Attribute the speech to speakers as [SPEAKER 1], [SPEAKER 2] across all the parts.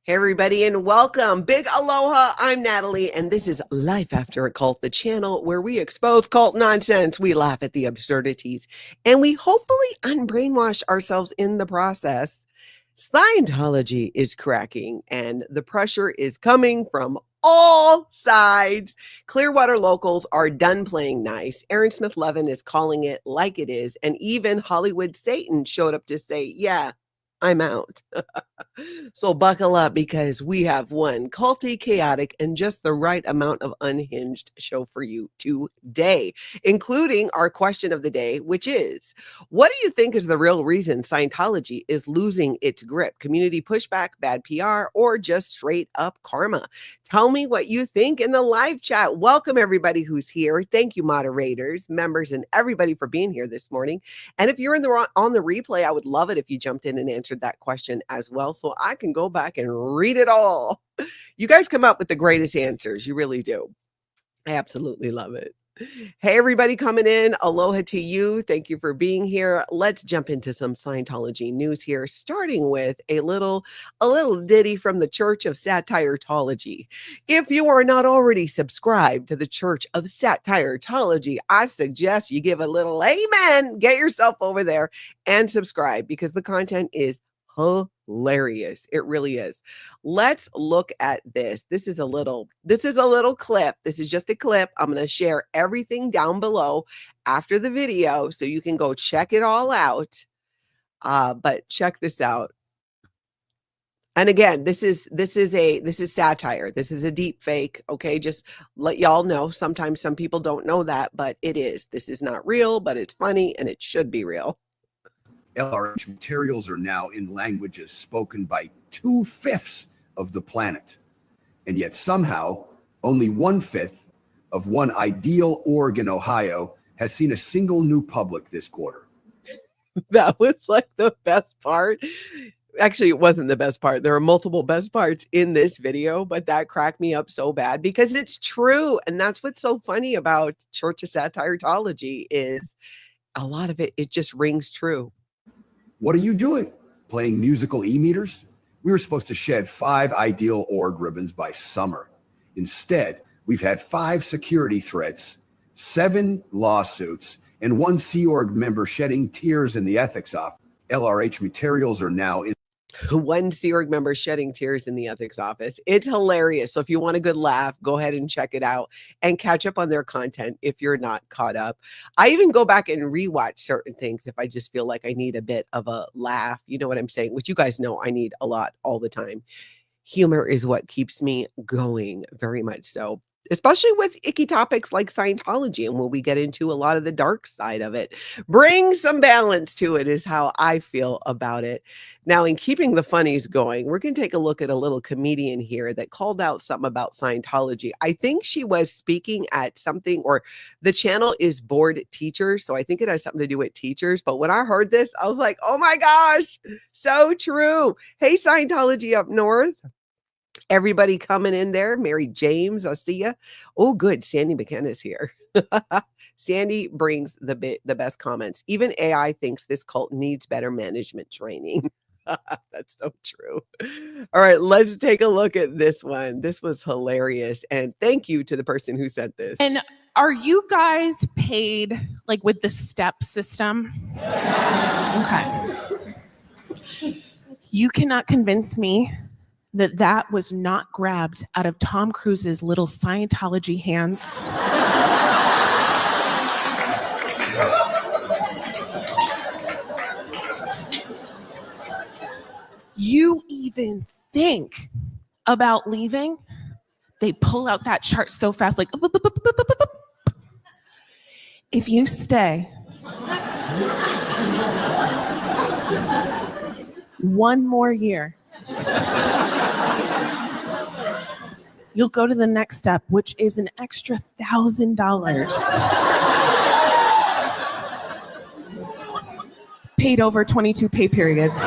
[SPEAKER 1] Hey, everybody, and welcome. Big aloha. I'm Natalie, and this is Life After a Cult, the channel where we expose cult nonsense, we laugh at the absurdities, and we hopefully unbrainwash ourselves in the process. Scientology is cracking, and the pressure is coming from all sides. Clearwater locals are done playing nice. Aaron Smith-Levin is calling it like it is, and even Hollywood Satan showed up to say, yeah, I'm out. So buckle up because we have one culty, chaotic, and just the right amount of unhinged show for you today, including our question of the day, which is, what do you think is the real reason Scientology is losing its grip? Community pushback, bad PR, or just straight up karma? Tell me what you think in the live chat. Welcome everybody who's here. Thank you, moderators, members, and everybody for being here this morning. And if you're on the replay, I would love it if you jumped in and answered that question as well, so I can go back and read it all. You guys come up with the greatest answers. You really do. I absolutely love it. Hey, everybody coming in. Aloha to you. Thank you for being here. Let's jump into some Scientology news here, starting with a little ditty from the Church of Satire-tology. If you are not already subscribed to the Church of Satire-tology, I suggest you give a little amen. Get yourself over there and subscribe because the content is hilarious. It really is. Let's look at this. This is a little clip. This is just a clip. I'm going to share everything down below after the video so you can go check it all out. But check this out. And again, this is satire. This is a deep fake. Okay, just let y'all know. Sometimes some people don't know that, but it is. This is not real, but it's funny and it should be real.
[SPEAKER 2] LRH materials are now in languages spoken by 2/5 of the planet. And yet somehow only 1/5 of one ideal org in Ohio has seen a single new public this quarter.
[SPEAKER 1] That was like the best part. Actually, it wasn't the best part. There are multiple best parts in this video, but that cracked me up so bad because it's true. And that's what's so funny about Church of Satire-tology is a lot of it just rings true.
[SPEAKER 2] What are you doing? Playing musical e-meters? We were supposed to shed 5 ideal org ribbons by summer. Instead, we've had 5 security threats, 7 lawsuits, and 1 Sea Org member shedding tears in the ethics office. LRH materials are now in
[SPEAKER 1] 1 Sea Org member shedding tears in the ethics office. It's hilarious. So if you want a good laugh, go ahead and check it out and catch up on their content if you're not caught up. I even go back and rewatch certain things if I just feel like I need a bit of a laugh. You know what I'm saying? Which you guys know I need a lot all the time. Humor is what keeps me going, very much so. Especially with icky topics like Scientology, and when we get into a lot of the dark side of it. Bring some balance to it is how I feel about it. Now, in keeping the funnies going, we're going to take a look at a little comedian here that called out something about Scientology. I think she was speaking at something, or the channel is Bored Teachers, so I think it has something to do with teachers. But when I heard this, I was like, oh my gosh, so true. Hey, Scientology up north. Everybody coming in there. Mary James, I see ya. Oh, good. Sandy McKenna's here. Sandy brings the best comments. Even AI thinks this cult needs better management training. That's so true. All right, let's take a look at this one. This was hilarious. And thank you to the person who sent this.
[SPEAKER 3] And are you guys paid like with the step system? Okay. You cannot convince me that was not grabbed out of Tom Cruise's little Scientology hands. You even think about leaving, they pull out that chart so fast, like, if you stay one more year, you'll go to the next step, which is an extra $1,000. Paid over 22 pay periods.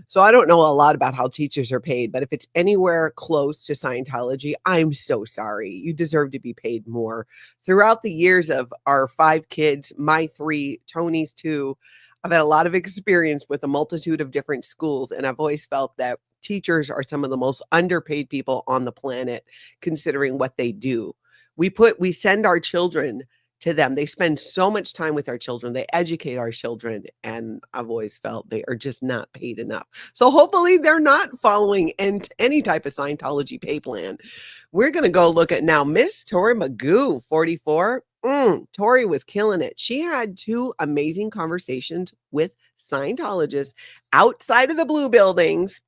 [SPEAKER 1] So I don't know a lot about how teachers are paid, but if it's anywhere close to Scientology, I'm so sorry. You deserve to be paid more. Throughout the years of our 5 kids, my 3, Tony's 2, I've had a lot of experience with a multitude of different schools, and I've always felt that teachers are some of the most underpaid people on the planet, considering what they do. We send our children to them. They spend so much time with our children. They educate our children, and I've always felt they are just not paid enough. So hopefully they're not following any type of Scientology pay plan. We're going to go look at now Miss Tory Magoo, 44. Tory was killing it. She had 2 amazing conversations with Scientologists outside of the blue buildings.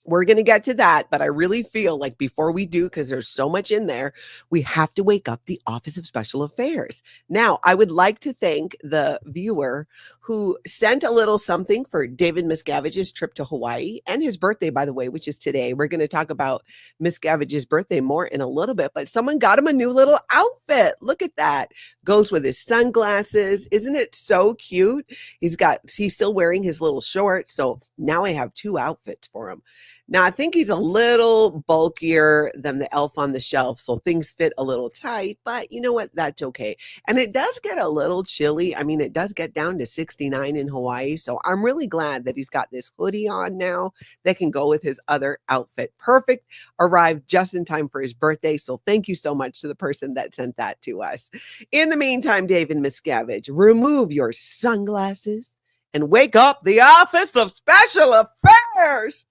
[SPEAKER 1] We're going to get to that, but I really feel like before we do, because there's so much in there, we have to wake up the Office of Special Affairs. Now, I would like to thank the viewer who sent a little something for David Miscavige's trip to Hawaii and his birthday, by the way, which is today. We're going to talk about Miscavige's birthday more in a little bit, but someone got him a new little outfit. Look at that. Goes with his sunglasses. Isn't it so cute? He's still wearing his little shorts. So now I have 2 outfits for him. Now, I think he's a little bulkier than the elf on the shelf, so things fit a little tight, but you know what? That's okay. And it does get a little chilly. I mean, it does get down to 69 in Hawaii, so I'm really glad that he's got this hoodie on now that can go with his other outfit. Perfect. Arrived just in time for his birthday, so thank you so much to the person that sent that to us. In the meantime, David Miscavige, remove your sunglasses and wake up the Office of Special Affairs.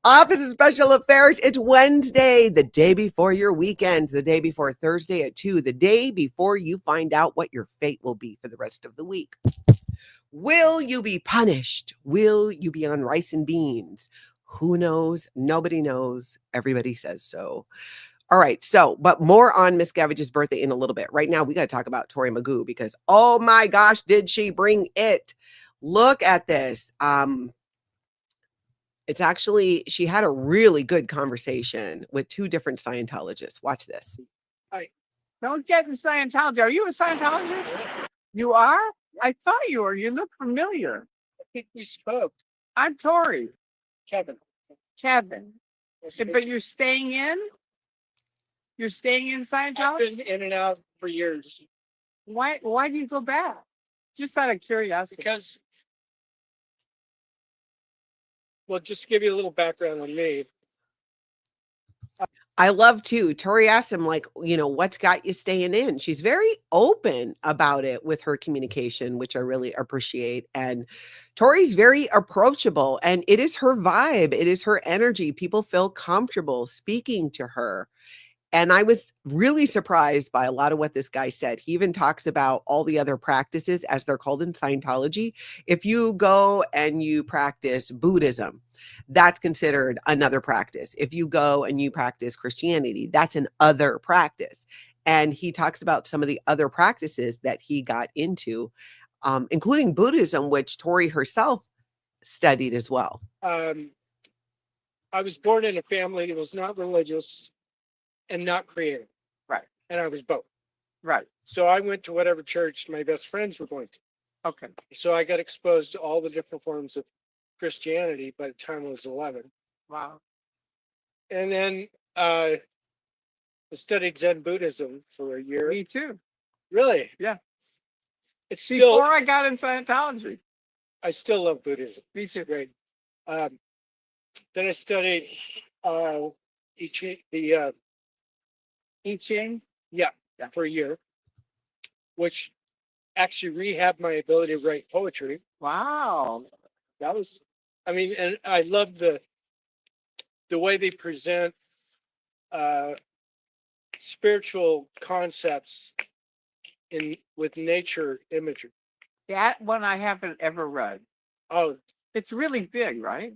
[SPEAKER 1] Office of Special Affairs. It's Wednesday, the day before your weekend, the day before Thursday at 2, the day before you find out what your fate will be for the rest of the week. Will you be punished? Will you be on rice and beans? Who knows? Nobody knows. Everybody says so. All right. So, but more on Miscavige's birthday in a little bit. Right now, we got to talk about Tory Magoo because, oh my gosh, did she bring it? Look at this. It's actually, she had a really good conversation with 2 different Scientologists. Watch this.
[SPEAKER 4] All right. Don't get in Scientology. Are you a Scientologist? You are? I thought you were. You look familiar.
[SPEAKER 5] I think we spoke.
[SPEAKER 4] I'm Tory.
[SPEAKER 5] Kevin.
[SPEAKER 4] Kevin. But you're staying in? You're staying in
[SPEAKER 5] I've
[SPEAKER 4] Scientology?
[SPEAKER 5] been in and out for years
[SPEAKER 4] Why do you go back? Just out of curiosity.
[SPEAKER 5] because, well, just to give you a little background on me.
[SPEAKER 1] I love too. Tori asked him, like, you know, what's got you staying in? She's very open about it with her communication, which I really appreciate. And Tori's very approachable, and it is her vibe, it is her energy. People feel comfortable speaking to her. And I was really surprised by a lot of what this guy said. He even talks about all the other practices, as they're called in Scientology. If you go and you practice Buddhism, that's considered another practice. If you go and you practice Christianity, that's an other practice. And he talks about some of the other practices that he got into, including Buddhism, which Tori herself studied as well.
[SPEAKER 5] I was born in a family that was not religious and not creative.
[SPEAKER 4] Right.
[SPEAKER 5] And I was both.
[SPEAKER 4] Right.
[SPEAKER 5] So I went to whatever church my best friends were going to.
[SPEAKER 4] Okay.
[SPEAKER 5] So I got exposed to all the different forms of Christianity by the time I was 11.
[SPEAKER 4] Wow.
[SPEAKER 5] And then I studied Zen Buddhism for a year.
[SPEAKER 4] Me too.
[SPEAKER 5] Really?
[SPEAKER 4] Yeah.
[SPEAKER 5] It's still,
[SPEAKER 4] Before I got in Scientology.
[SPEAKER 5] I still love Buddhism.
[SPEAKER 4] Me too.
[SPEAKER 5] Great. Then I studied the
[SPEAKER 4] I Ching.
[SPEAKER 5] yeah, for a year, which actually rehabbed my ability to write poetry.
[SPEAKER 4] Wow.
[SPEAKER 5] That was, I mean, and I love the way they present spiritual concepts with nature imagery.
[SPEAKER 4] That one I haven't ever read.
[SPEAKER 5] Oh,
[SPEAKER 4] It's really big, right?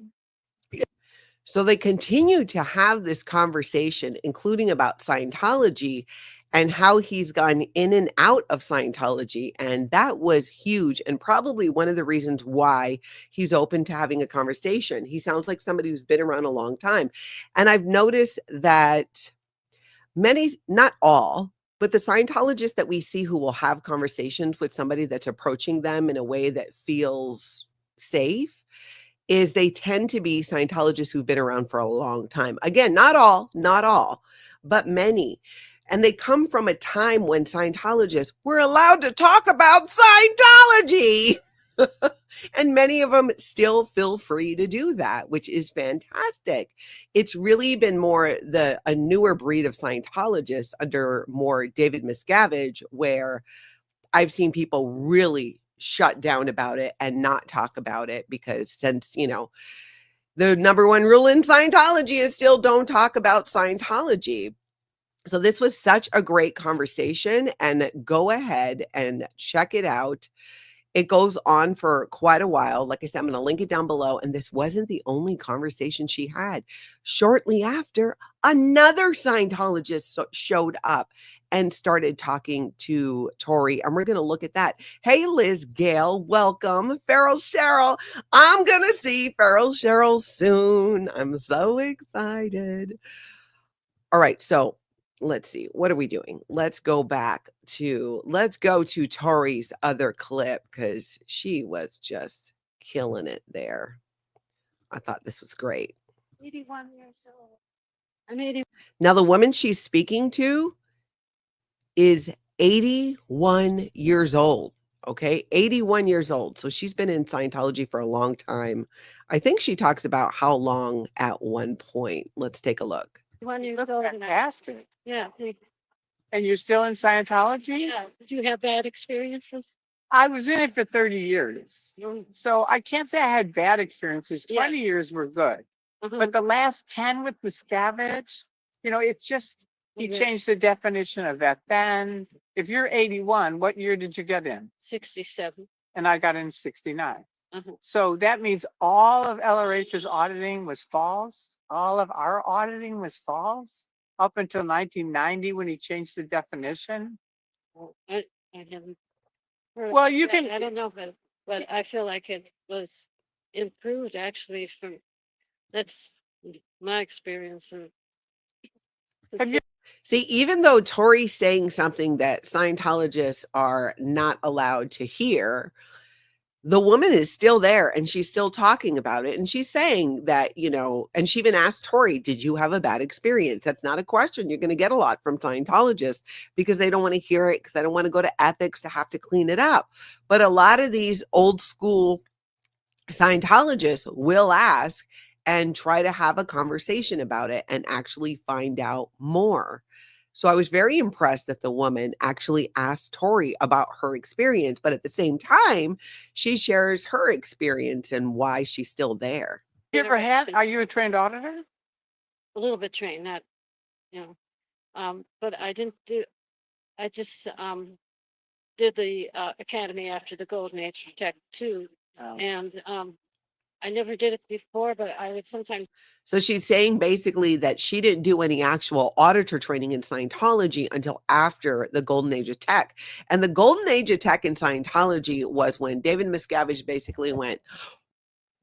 [SPEAKER 1] So they continue to have this conversation, including about Scientology and how he's gone in and out of Scientology. And that was huge, and probably one of the reasons why he's open to having a conversation. He sounds like somebody who's been around a long time. And I've noticed that many, not all, but the Scientologists that we see who will have conversations with somebody that's approaching them in a way that feels safe, is they tend to be Scientologists who've been around for a long time. Again, not all, but many. And they come from a time when Scientologists were allowed to talk about Scientology. And many of them still feel free to do that, which is fantastic. It's really been more a newer breed of Scientologists under more David Miscavige, where I've seen people really shut down about it and not talk about it because since, the number one rule in Scientology is still don't talk about Scientology. So this was such a great conversation, and go ahead and check it out. It goes on for quite a while. Like I said, I'm going to link it down below. And this wasn't the only conversation she had. Shortly after, another Scientologist showed up and started talking to Tory. And we're going to look at that. Hey, Liz Gale, welcome. Feral Cheryl. I'm going to see Feral Cheryl soon. I'm so excited. All right. So let's see. What are we doing? Let's go to Tori's other clip because she was just killing it there. I thought this was great.
[SPEAKER 6] 81 years old. I'm 80.
[SPEAKER 1] Now, the woman she's speaking to is 81 years old. Okay, 81 years old. So she's been in Scientology for a long time. I think she talks about how long at one point. Let's take a look.
[SPEAKER 6] 1 year
[SPEAKER 4] That's
[SPEAKER 6] old.
[SPEAKER 4] fantastic.
[SPEAKER 6] Yeah.
[SPEAKER 4] And you're still in Scientology?
[SPEAKER 6] Yeah. Did you have bad experiences?
[SPEAKER 4] I was in it for 30 years. So I can't say I had bad experiences.
[SPEAKER 6] Yeah.
[SPEAKER 4] 20 years were good. But the last 10 with Miscavige, it's just, he changed the definition of that. Then, if you're 81, what year did you get in?
[SPEAKER 6] 67.
[SPEAKER 4] And I got in 69. So that means all of LRH's auditing was false. All of our auditing was false up until 1990 when he changed the definition.
[SPEAKER 6] Well, I haven't heard.
[SPEAKER 4] Well, you
[SPEAKER 6] that.
[SPEAKER 4] can.
[SPEAKER 6] I don't know, but I feel like it was improved actually that's my experience. And
[SPEAKER 4] Have you
[SPEAKER 1] See, even though Tory's saying something that Scientologists are not allowed to hear, the woman is still there and she's still talking about it. And she's saying that, and she even asked Tory, did you have a bad experience? That's not a question you're going to get a lot from Scientologists because they don't want to hear it because they don't want to go to ethics to have to clean it up. But a lot of these old school Scientologists will ask and try to have a conversation about it and actually find out more. So I was very impressed that the woman actually asked Tory about her experience, but at the same time, she shares her experience and why she's still there.
[SPEAKER 4] are you a trained auditor?
[SPEAKER 6] a little bit trained, not, but I just did the academy after the Golden Age of Tech too. And I never did it before, but I would sometimes.
[SPEAKER 1] So she's saying basically that she didn't do any actual auditor training in Scientology until after the Golden Age of Tech. And the Golden Age of Tech in Scientology was when David Miscavige basically went,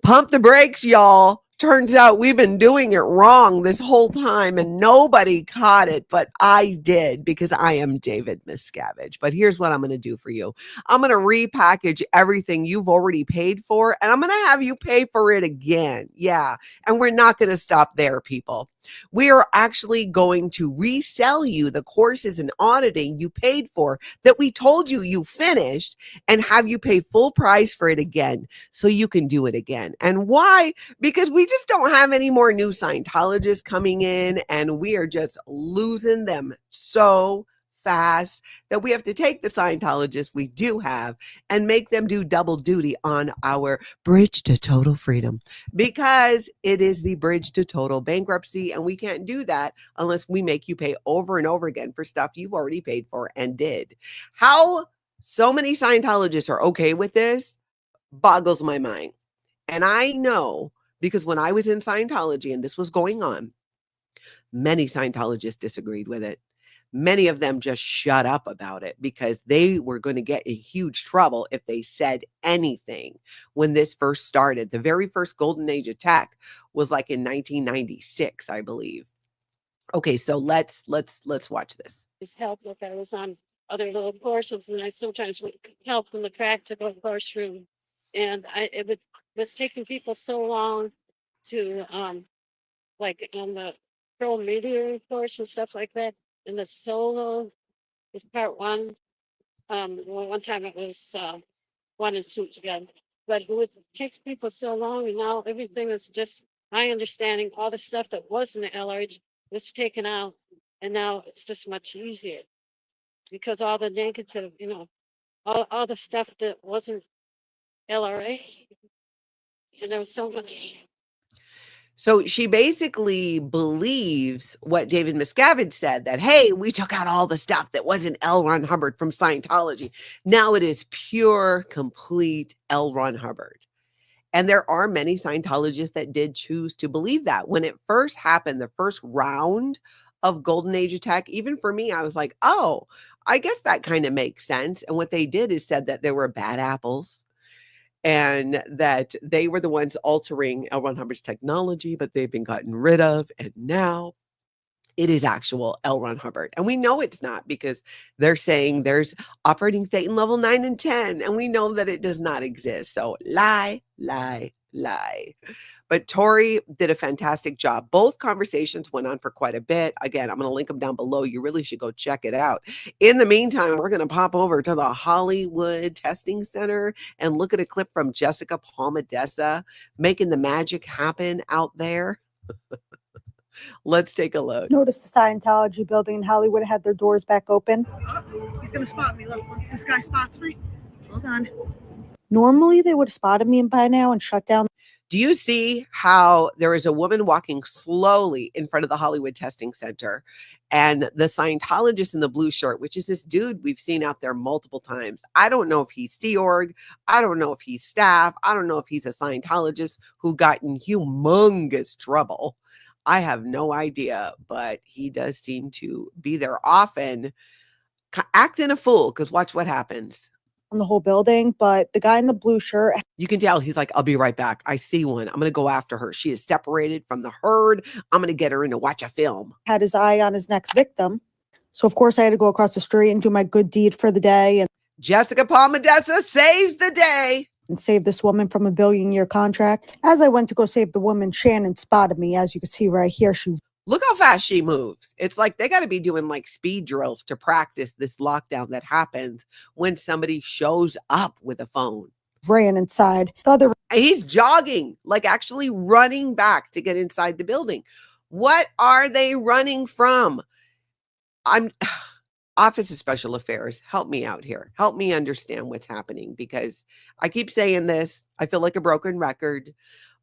[SPEAKER 1] pump the brakes, y'all. Turns out we've been doing it wrong this whole time and nobody caught it, but I did because I am David Miscavige. But here's what I'm going to do for you. I'm going to repackage everything you've already paid for and I'm going to have you pay for it again. Yeah. And we're not going to stop there, people. We are actually going to resell you the courses in auditing you paid for that we told you finished and have you pay full price for it again so you can do it again. And why? Because we just don't have any more new Scientologists coming in and we are just losing them so fast that we have to take the Scientologists we do have and make them do double duty on our bridge to total freedom because it is the bridge to total bankruptcy and we can't do that unless we make you pay over and over again for stuff you've already paid for and did. How so many Scientologists are okay with this boggles my mind. And I know because when I was in Scientology and this was going on, many Scientologists disagreed with it. Many of them just shut up about it because they were going to get in huge trouble if they said anything when this first started. The very first Golden Age of Tech was like in 1996, I believe. Okay, so let's watch this.
[SPEAKER 6] Help if I was on other little courses, and I sometimes would help in the practical course-room. And it was taking people so long to like on the pro media course and stuff like that. And the solo is part one. One time it was 1 and 2 together. but it takes people so long, and now everything is just my understanding. All the stuff that was in the LRH was taken out, and now it's just much easier because all the negative, all the stuff that wasn't LRA, and there was so much.
[SPEAKER 1] So she basically believes what David Miscavige said, that, hey, we took out all the stuff that wasn't L. Ron Hubbard from Scientology. Now it is pure, complete L. Ron Hubbard. And there are many Scientologists that did choose to believe that. When it first happened, the first round of Golden Age attack, even for me, I was like, oh, I guess that kind of makes sense. And what they did is said that there were bad apples, and that they were the ones altering L. Ron Hubbard's technology, but they've been gotten rid of. And now it is actual L. Ron Hubbard. And we know it's not, because they're saying there's operating Satan level 9 and 10. And we know that it does not exist. So lie, lie, lie. But Tory did a fantastic job. Both conversations went on for quite a bit. Again, I'm going to link them down below. You really should go check it out. In the meantime, we're going to pop over to the Hollywood Testing Center and look at a clip from Jessica Palmadessa making the magic happen out there. Let's take a look.
[SPEAKER 7] Notice the Scientology building in Hollywood had their doors back open.
[SPEAKER 8] He's gonna spot me. Look, once this guy spots me, hold on.
[SPEAKER 7] Normally, they would have spotted me by now and shut down.
[SPEAKER 1] Do you see how there is a woman walking slowly in front of the Hollywood Testing Center, and the Scientologist in the blue shirt, which is this dude we've seen out there multiple times? I don't know if he's Sea Org. I don't know if he's staff. I don't know if he's a Scientologist who got in humongous trouble. I have no idea, but he does seem to be there often, acting a fool, because watch what happens.
[SPEAKER 7] On the whole building, but the guy in the blue shirt,
[SPEAKER 1] you can tell he's like, I'll be right back. I see one. I'm going to go after her. She is separated from the herd. I'm going to get her in to watch a film.
[SPEAKER 7] Had his eye on his next victim. So, of course, I had to go across the street and do my good deed for the day. And
[SPEAKER 1] Jessica Palmadessa saves the day
[SPEAKER 7] and save this woman from a billion-year contract. As I went to go save the woman, Shannon spotted me. As you can see right here, she
[SPEAKER 1] look how fast she moves. It's like they got to be doing like speed drills to practice this lockdown that happens when somebody shows up with a phone.
[SPEAKER 7] Ran inside. The other,
[SPEAKER 1] and he's jogging, like actually running back to get inside the building. What are they running from? Office of Special Affairs, help me out here. Help me understand what's happening, because I keep saying this. I feel like a broken record.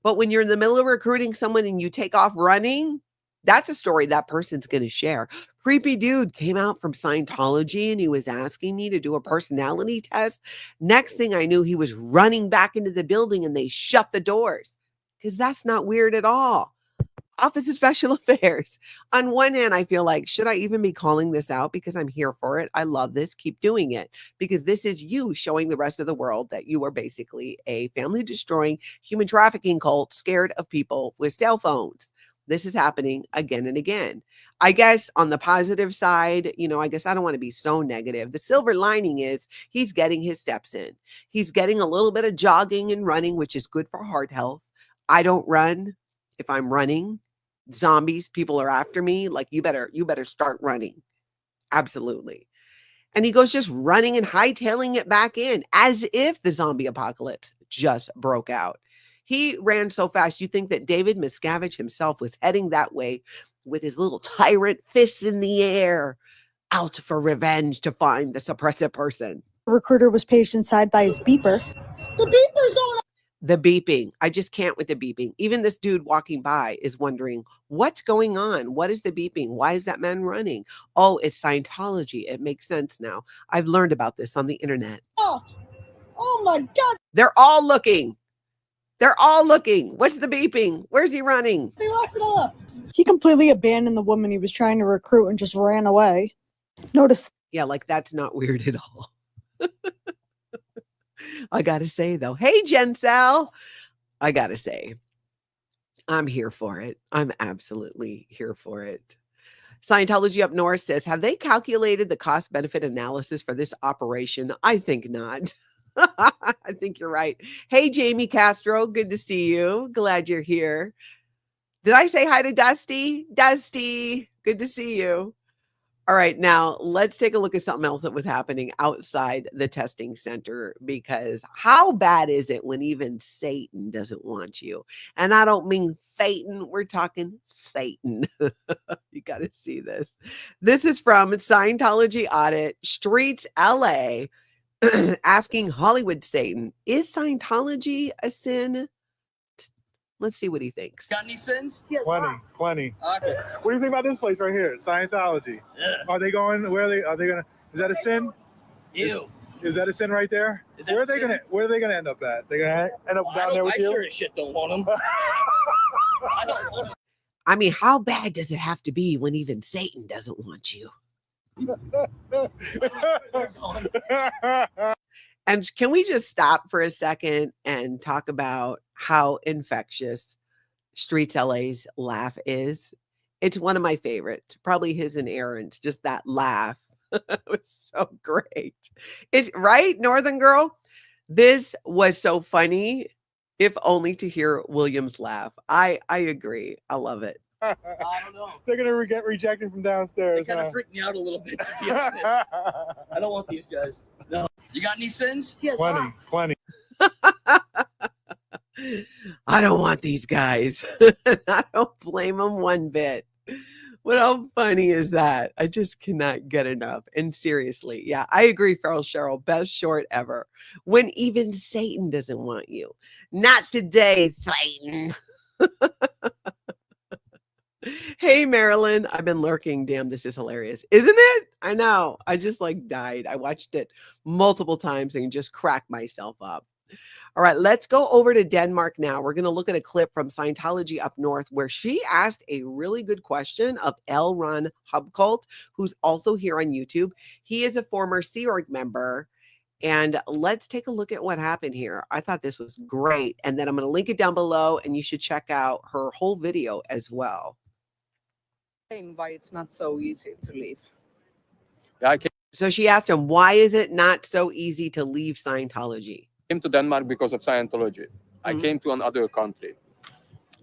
[SPEAKER 1] But when you're in the middle of recruiting someone and you take off running, that's a story that person's going to share. Creepy dude came out from Scientology and he was asking me to do a personality test. Next thing I knew, he was running back into the building and they shut the doors, because that's not weird at all. Office of Special Affairs. On one hand, I feel like, should I even be calling this out? Because I'm here for it. I love this. Keep doing it. Because this is you showing the rest of the world that you are basically a family destroying human trafficking cult scared of people with cell phones. This is happening again and again. I guess on the positive side, I guess I don't want to be so negative. The silver lining is he's getting his steps in. He's getting a little bit of jogging and running, which is good for heart health. I don't run. If I'm running, zombies, people are after me. Like, you better start running. Absolutely. And he goes just running and hightailing it back in as if the zombie apocalypse just broke out. He ran so fast, you think that David Miscavige himself was heading that way with his little tyrant fists in the air, out for revenge to find the suppressive person.
[SPEAKER 7] the recruiter was paged inside by his beeper.
[SPEAKER 8] The beeper's going on.
[SPEAKER 1] The beeping. I just can't with the beeping. Even this dude walking by is wondering, what's going on? What is the beeping? Why is that man running? Oh, it's Scientology. It makes sense now. I've learned about this on the internet.
[SPEAKER 8] Oh my God.
[SPEAKER 1] They're all looking. They're all looking. What's the beeping? Where's he running?
[SPEAKER 8] They locked it all up.
[SPEAKER 7] He completely abandoned the woman he was trying to recruit and just ran away. Notice.
[SPEAKER 1] Yeah, like that's not weird at all. I gotta say though, hey Jensel, I gotta say, I'm here for it. I'm absolutely here for it. Scientology Up North says, have they calculated the cost benefit analysis for this operation? I think not. I think you're right. Hey, Jamie Castro, good to see you. Glad you're here. Did I say hi to Dusty? Dusty, good to see you. All right, now let's take a look at something else that was happening outside the testing center, because how bad is it when even Satan doesn't want you? And I don't mean Satan, we're talking Satan. You got to see this. This is from Scientology Audit, Streets LA, asking Hollywood Satan, is Scientology a sin? Let's see what he thinks.
[SPEAKER 9] Got any sins?
[SPEAKER 10] Plenty.
[SPEAKER 9] Okay.
[SPEAKER 10] What do you think about this place right here? Scientology.
[SPEAKER 9] Yeah.
[SPEAKER 10] Are they going? Are they gonna? Is that a sin?
[SPEAKER 9] Ew.
[SPEAKER 10] Is that a sin right there?
[SPEAKER 9] Is that
[SPEAKER 10] Where
[SPEAKER 9] a
[SPEAKER 10] are they
[SPEAKER 9] sin?
[SPEAKER 10] gonna? Where are they gonna end up at? They're gonna end up down there with
[SPEAKER 9] I
[SPEAKER 10] you.
[SPEAKER 9] sure as shit don't want them. I don't want them.
[SPEAKER 1] I mean, how bad does it have to be when even Satan doesn't want you? And can we just stop for a second and talk about how infectious Streets LA's laugh is? It's one of my favorites, probably his and Aaron's, just that laugh. It was so great. It's right, Northern Girl? This was so funny, if only to hear William's laugh. I agree. I love it.
[SPEAKER 9] I don't know.
[SPEAKER 10] They're gonna get rejected from downstairs.
[SPEAKER 9] They kind of freak me out a little bit, to be honest. I don't want these guys. No. You got any sins?
[SPEAKER 10] Plenty.
[SPEAKER 1] I don't want these guys. I don't blame them one bit. What how funny is that? I just cannot get enough. And seriously, yeah, I agree, Feral Cheryl. Best short ever. When even Satan doesn't want you. Not today, Satan. Hey, Marilyn. I've been lurking. Damn, this is hilarious. Isn't it? I know. I just like died. I watched it multiple times and just cracked myself up. All right, let's go over to Denmark now. We're going to look at a clip from Scientology Up North where she asked a really good question of L. Ron Hubcult, who's also here on YouTube. He is a former Sea Org member. And let's take a look at what happened here. I thought this was great. And then I'm going to link it down below, and you should check out her whole video as well.
[SPEAKER 11] Why it's not so easy to leave.
[SPEAKER 1] So she asked him, why is it not so easy to leave Scientology?
[SPEAKER 12] Came to Denmark because of Scientology. I came to another country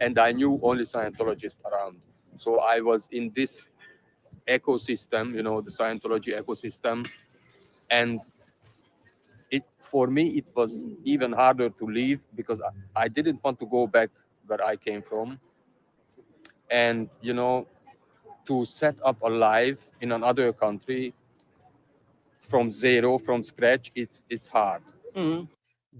[SPEAKER 12] and I knew only Scientologists around. So I was in this ecosystem, you know, the Scientology ecosystem. And for me, it was even harder to leave because I didn't want to go back where I came from. And, you know, to set up a life in another country from zero, from scratch, it's hard.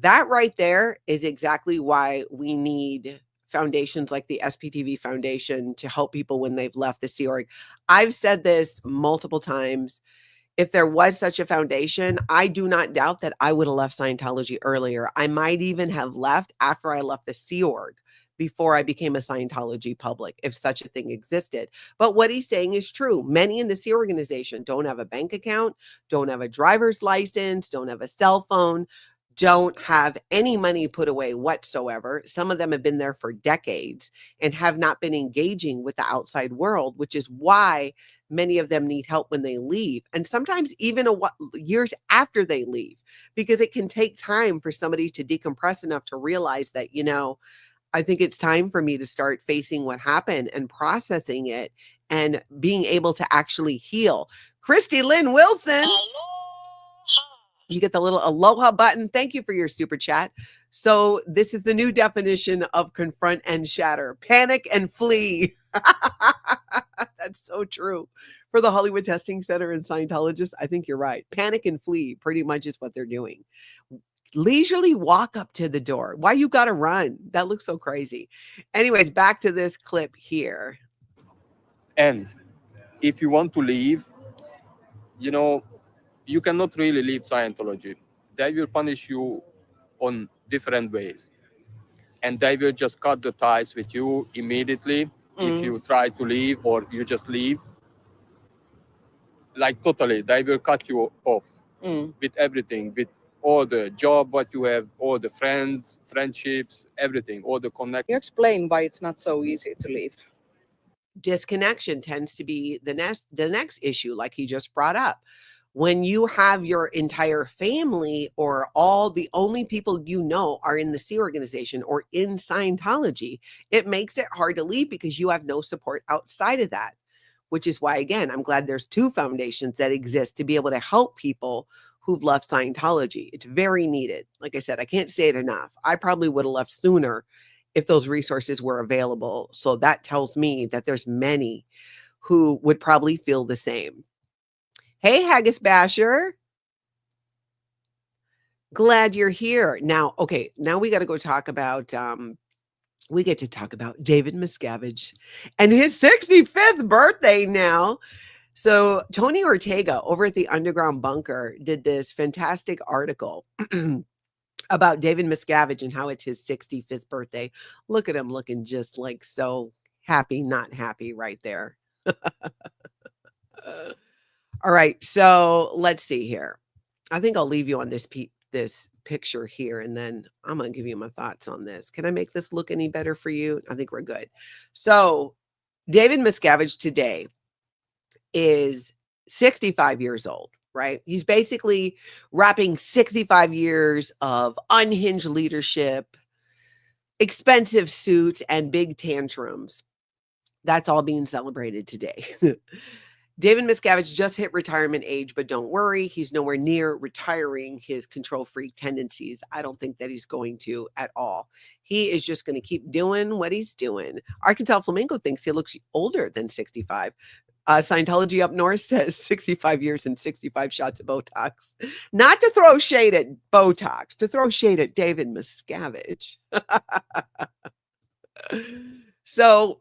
[SPEAKER 1] That right there is exactly why we need foundations like the SPTV Foundation to help people when they've left the Sea Org. I've said this multiple times. If there was such a foundation, I do not doubt that I would have left Scientology earlier. I might even have left after I left the Sea Org, before I became a Scientology public, if such a thing existed. But what he's saying is true. Many in the Sea organization don't have a bank account, don't have a driver's license, don't have a cell phone, don't have any money put away whatsoever. Some of them have been there for decades and have not been engaging with the outside world, which is why many of them need help when they leave. And sometimes even years after they leave, because it can take time for somebody to decompress enough to realize that, you know, I think it's time for me to start facing what happened and processing it and being able to actually heal. Christy Lynn Wilson. You get the little aloha button. Thank you for your super chat. So this is the new definition of confront and shatter. Panic and flee. That's so true. For the Hollywood Testing Center and Scientologists, I think you're right. Panic and flee pretty much is what they're doing. Leisurely walk up to the door. Why you gotta run? That looks so crazy. Anyways, back to this clip here.
[SPEAKER 12] And if you want to leave, you know, you cannot really leave Scientology. They will punish you on different ways. And they will just cut the ties with you immediately if you try to leave or you just leave. Like totally, they will cut you off with everything, with all the job, what you have, all the friends, friendships, everything, all the connections.
[SPEAKER 11] You explain why it's not so easy to leave.
[SPEAKER 1] Disconnection tends to be the next issue, like he just brought up. When you have your entire family or all the only people you know are in the Sea organization or in Scientology, it makes it hard to leave because you have no support outside of that. which is why, again, I'm glad there's two foundations that exist to be able to help people who've left Scientology. It's very needed. Like I said, I can't say it enough. I probably would have left sooner if those resources were available. So that tells me that there's many who would probably feel the same. Hey, Haggis Basher. Glad you're here. Now, okay, now we got to go talk about, we get to talk about David Miscavige and his 65th birthday now. So Tony Ortega over at the Underground Bunker did this fantastic article about David Miscavige and how it's his 65th birthday. Look at him looking just like so happy, not happy right there. All right, so let's see here. I think I'll leave you on this picture here, and then I'm going to give you my thoughts on this. Can I make this look any better for you? I think we're good. So David Miscavige today is 65 years old, right? He's basically wrapping 65 years of unhinged leadership, expensive suits, and big tantrums. That's all being celebrated today. David Miscavige just hit retirement age, but don't worry, he's nowhere near retiring his control freak tendencies. I don't think that he's going to at all. He is just going to keep doing what he's doing. Arkansas Flamingo thinks he looks older than 65. Scientology up north says 65 years and 65 shots of Botox. Not to throw shade at Botox, to throw shade at David Miscavige. So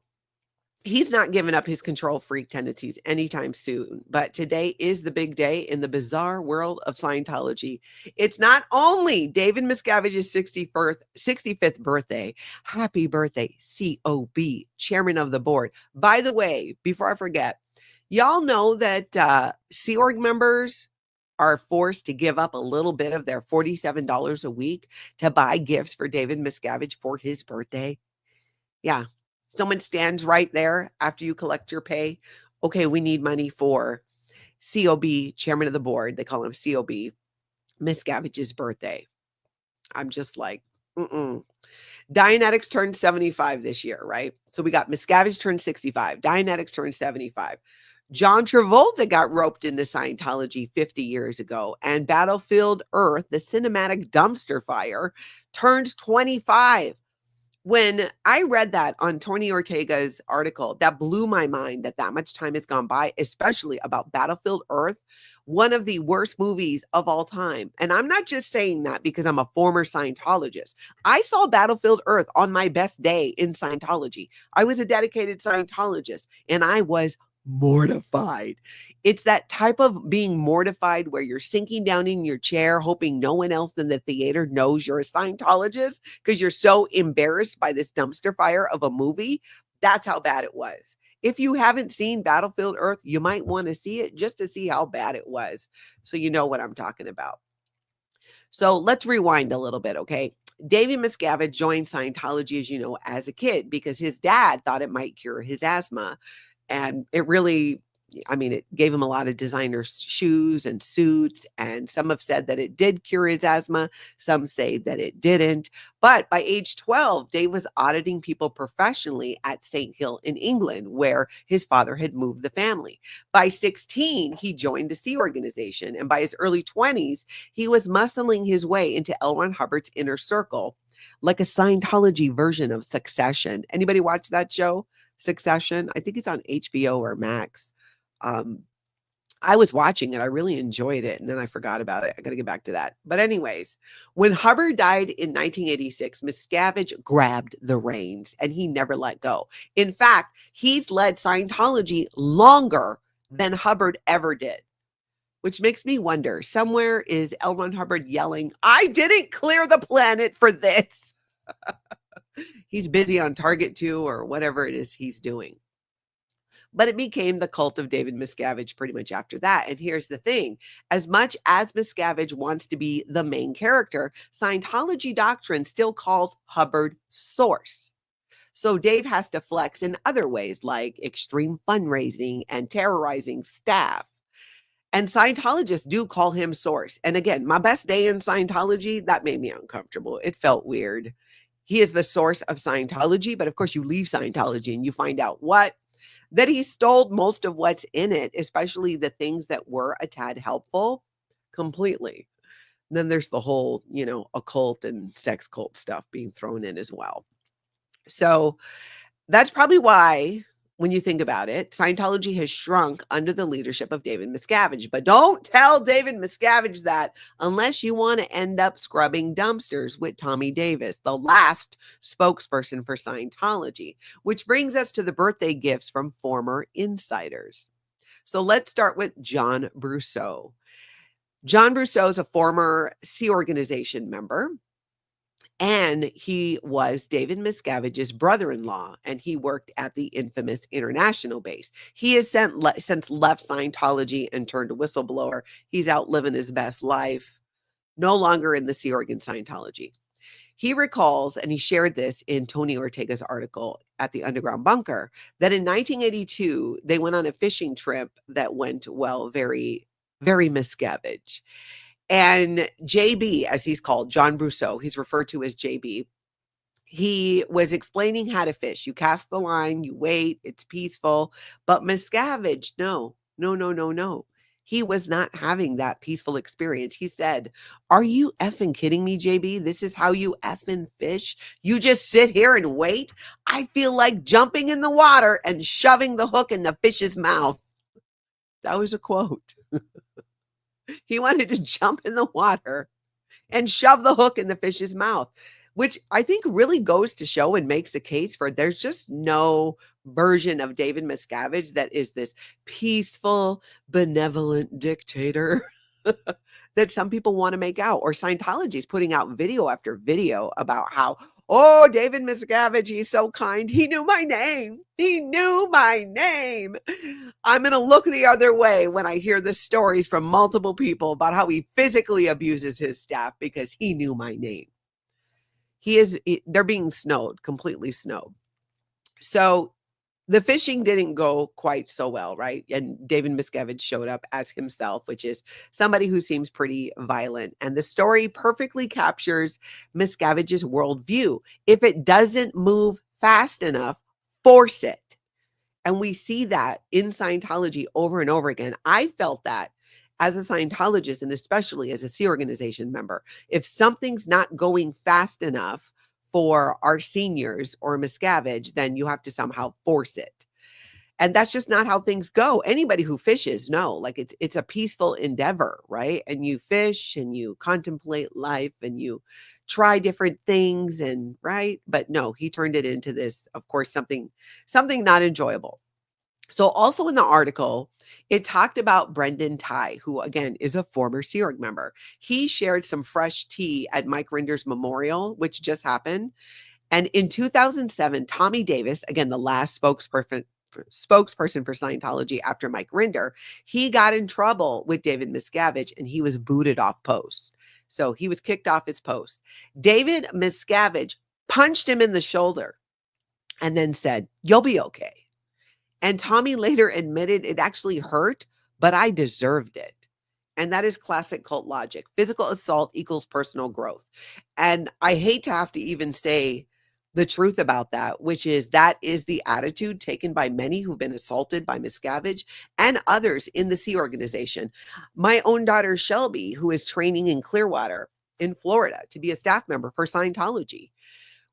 [SPEAKER 1] he's not giving up his control freak tendencies anytime soon, but today is the big day in the bizarre world of Scientology. It's not only David Miscavige's 65th birthday. Happy birthday, COB, chairman of the board. By the way, before I forget, y'all know that Sea Org members are forced to give up a little bit of their $47 a week to buy gifts for David Miscavige for his birthday. Yeah. Someone stands right there after you collect your pay. Okay, we need money for COB, chairman of the board. They call him COB, Miscavige's birthday. I'm just like, Dianetics turned 75 this year, right? So we got Miscavige turned 65. Dianetics turned 75. John Travolta got roped into Scientology 50 years ago. And Battlefield Earth, the cinematic dumpster fire, turned 25. When I read that on Tony Ortega's article, that blew my mind that much time has gone by, especially about Battlefield Earth, one of the worst movies of all time. And I'm not just saying that because I'm a former Scientologist. I saw Battlefield Earth on my best day in Scientology. I was a dedicated Scientologist and I was mortified. It's that type of being mortified where you're sinking down in your chair, hoping no one else in the theater knows you're a Scientologist because you're so embarrassed by this dumpster fire of a movie. That's how bad it was. If you haven't seen Battlefield Earth, you might want to see it just to see how bad it was. So you know what I'm talking about. So let's rewind a little bit, okay? David Miscavige joined Scientology, as you know, as a kid because his dad thought it might cure his asthma. And it really, I mean, it gave him a lot of designer shoes and suits. And some have said that it did cure his asthma. Some say that it didn't. But by age 12, Dave was auditing people professionally at St. Hill in England, where his father had moved the family. By 16, he joined the Sea Organization. And by his early 20s, he was muscling his way into L. Ron Hubbard's inner circle, like a Scientology version of Succession. Anybody watch that show? Succession. I think it's on HBO or Max. I was watching it. I really enjoyed it. And then I forgot about it. I got to get back to that. But anyways, when Hubbard died in 1986, Miscavige grabbed the reins and he never let go. In fact, he's led Scientology longer than Hubbard ever did, which makes me wonder, somewhere is L. Ron Hubbard yelling, "I didn't clear the planet for this." He's busy on Target 2 or whatever it is he's doing. But it became the cult of David Miscavige pretty much after that. And here's the thing. As much as Miscavige wants to be the main character, Scientology doctrine still calls Hubbard source. So Dave has to flex in other ways like extreme fundraising and terrorizing staff. And Scientologists do call him source. And again, my best day in Scientology, that made me uncomfortable. It felt weird. He is the source of Scientology, but of course you leave Scientology and you find out what? that he stole most of what's in it, especially the things that were a tad helpful, completely. Then there's the whole, occult and sex cult stuff being thrown in as well. So that's probably why, when you think about it, Scientology has shrunk under the leadership of David Miscavige. But don't tell David Miscavige that unless you want to end up scrubbing dumpsters with Tommy Davis, the last spokesperson for Scientology, which brings us to the birthday gifts from former insiders. So let's start with John Brousseau. John Brousseau is a former Sea Organization member, and he was David Miscavige's brother-in-law, and he worked at the infamous international base. He has since left Scientology and turned a whistleblower. He's out living his best life, no longer in the Sea Organ Scientology. He recalls, and he shared this in Tony Ortega's article at the Underground Bunker, that in 1982, they went on a fishing trip that went, well, very, very Miscavige. And JB, as he's called, John Brousseau, he's referred to as JB, he was explaining how to fish. You cast the line, you wait, it's peaceful. But Miscavige, no. He was not having that peaceful experience. He said, "Are you effing kidding me, JB? This is how you effing fish? You just sit here and wait? I feel like jumping in the water and shoving the hook in the fish's mouth." That was a quote. He wanted to jump in the water and shove the hook in the fish's mouth, which I think really goes to show and makes a case for there's just no version of David Miscavige that is this peaceful, benevolent dictator that some people want to make out. Or Scientology is putting out video after video about how, oh, David Miscavige, he's so kind. He knew my name. He knew my name. I'm going to look the other way when I hear the stories from multiple people about how he physically abuses his staff because he knew my name. They're being snowed, completely snowed. So the fishing didn't go quite so well, right? And David Miscavige showed up as himself, which is somebody who seems pretty violent. And the story perfectly captures Miscavige's worldview. If it doesn't move fast enough, force it. And we see that in Scientology over and over again. I felt that as a Scientologist, and especially as a Sea Organization member. If something's not going fast enough for our seniors or Miscavige, then you have to somehow force it. And that's just not how things go. Anybody who fishes, no, like it's a peaceful endeavor, right? And you fish and you contemplate life and you try different things, and right? But no, he turned it into this, of course, something not enjoyable. So also in the article, it talked about Brendan Ty, who again is a former Sea Org member. He shared some fresh tea at Mike Rinder's memorial, which just happened. And in 2007, Tommy Davis, again, the last spokesperson for Scientology after Mike Rinder, he got in trouble with David Miscavige and he was booted off post. So he was kicked off his post. David Miscavige punched him in the shoulder and then said, "You'll be okay." And Tommy later admitted it actually hurt, but I deserved it. And that is classic cult logic. Physical assault equals personal growth. And I hate to have to even say the truth about that, which is that is the attitude taken by many who've been assaulted by Miscavige and others in the Sea Organization. My own daughter, Shelby, who is training in Clearwater in Florida to be a staff member for Scientology.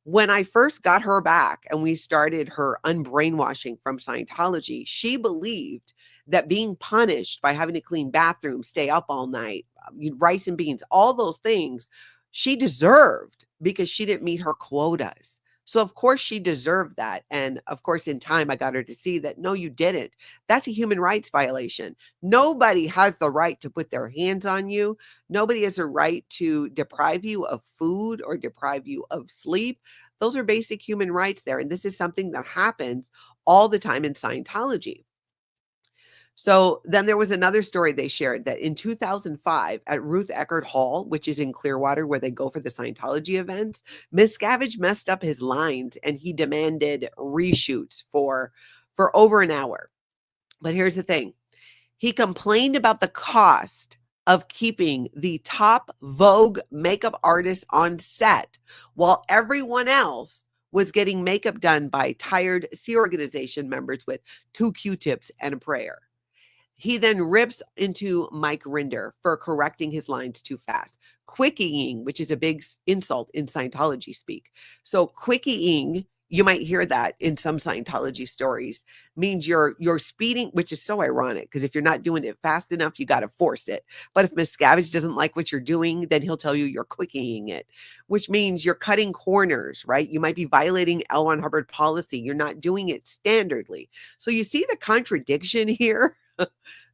[SPEAKER 1] When I first got her back and we started her unbrainwashing from Scientology, she believed that being punished by having to clean bathrooms, stay up all night, rice and beans, all those things, she deserved because she didn't meet her quotas. So of course she deserved that. And of course, in time, I got her to see that, no, you didn't. That's a human rights violation. Nobody has the right to put their hands on you. Nobody has a right to deprive you of food or deprive you of sleep. Those are basic human rights there. And this is something that happens all the time in Scientology. So then there was another story they shared that in 2005 at Ruth Eckerd Hall, which is in Clearwater where they go for the Scientology events, Miscavige messed up his lines and he demanded reshoots for over an hour. But here's the thing. He complained about the cost of keeping the top Vogue makeup artist on set while everyone else was getting makeup done by tired Sea Organization members with 2 Q-tips and a prayer. He then rips into Mike Rinder for correcting his lines too fast. Quickying, which is a big insult in Scientology speak. So quickying, you might hear that in some Scientology stories, means you're speeding, which is so ironic because if you're not doing it fast enough, you got to force it. But if Miscavige doesn't like what you're doing, then he'll tell you you're quickying it, which means you're cutting corners, right? You might be violating L. Ron Hubbard policy. You're not doing it standardly. So you see the contradiction here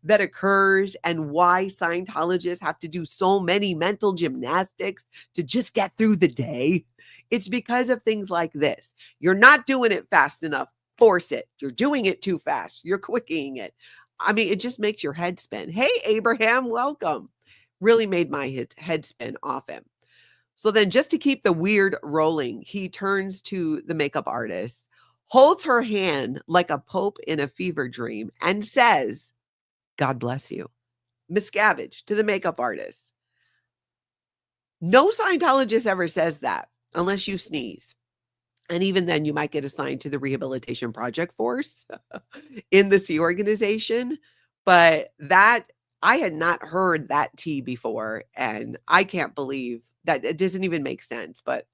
[SPEAKER 1] that occurs and why Scientologists have to do so many mental gymnastics to just get through the day. It's because of things like this. You're not doing it fast enough. Force it. You're doing it too fast. You're quickying it. I mean, it just makes your head spin. Hey, Abraham, welcome. Really made my head spin off him. So then just to keep the weird rolling, he turns to the makeup artist, holds her hand like a pope in a fever dream, and says, God bless you. Miscavige to the makeup artist. No Scientologist ever says that unless you sneeze. And even then, you might get assigned to the Rehabilitation Project Force in the Sea Organization. But that, I had not heard that tea before. And I can't believe that it doesn't even make sense. But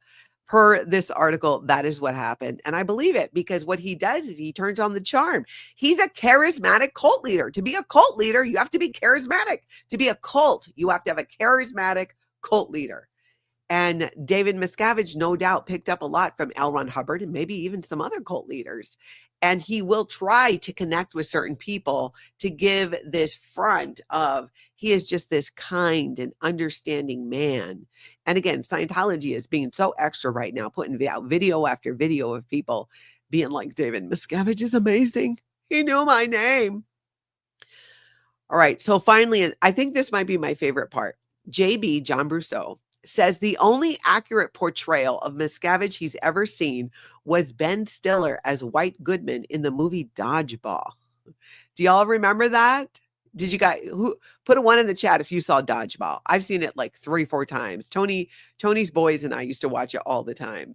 [SPEAKER 1] per this article, that is what happened. And I believe it because what he does is he turns on the charm. He's a charismatic cult leader. To be a cult leader, you have to be charismatic. To be a cult, you have to have a charismatic cult leader. And David Miscavige, no doubt, picked up a lot from L. Ron Hubbard and maybe even some other cult leaders. And he will try to connect with certain people to give this front of he is just this kind and understanding man. And again, Scientology is being so extra right now, putting out video after video of people being like, David Miscavige is amazing. He knew my name. All right. So finally, and I think this might be my favorite part. JB, John Brousseau, says the only accurate portrayal of Miscavige he's ever seen was Ben Stiller as White Goodman in the movie Dodgeball. Do y'all remember that? Did you guys who put a 1 in the chat if you saw Dodgeball? I've seen it like 3-4 times. Tony's boys and I used to watch it all the time.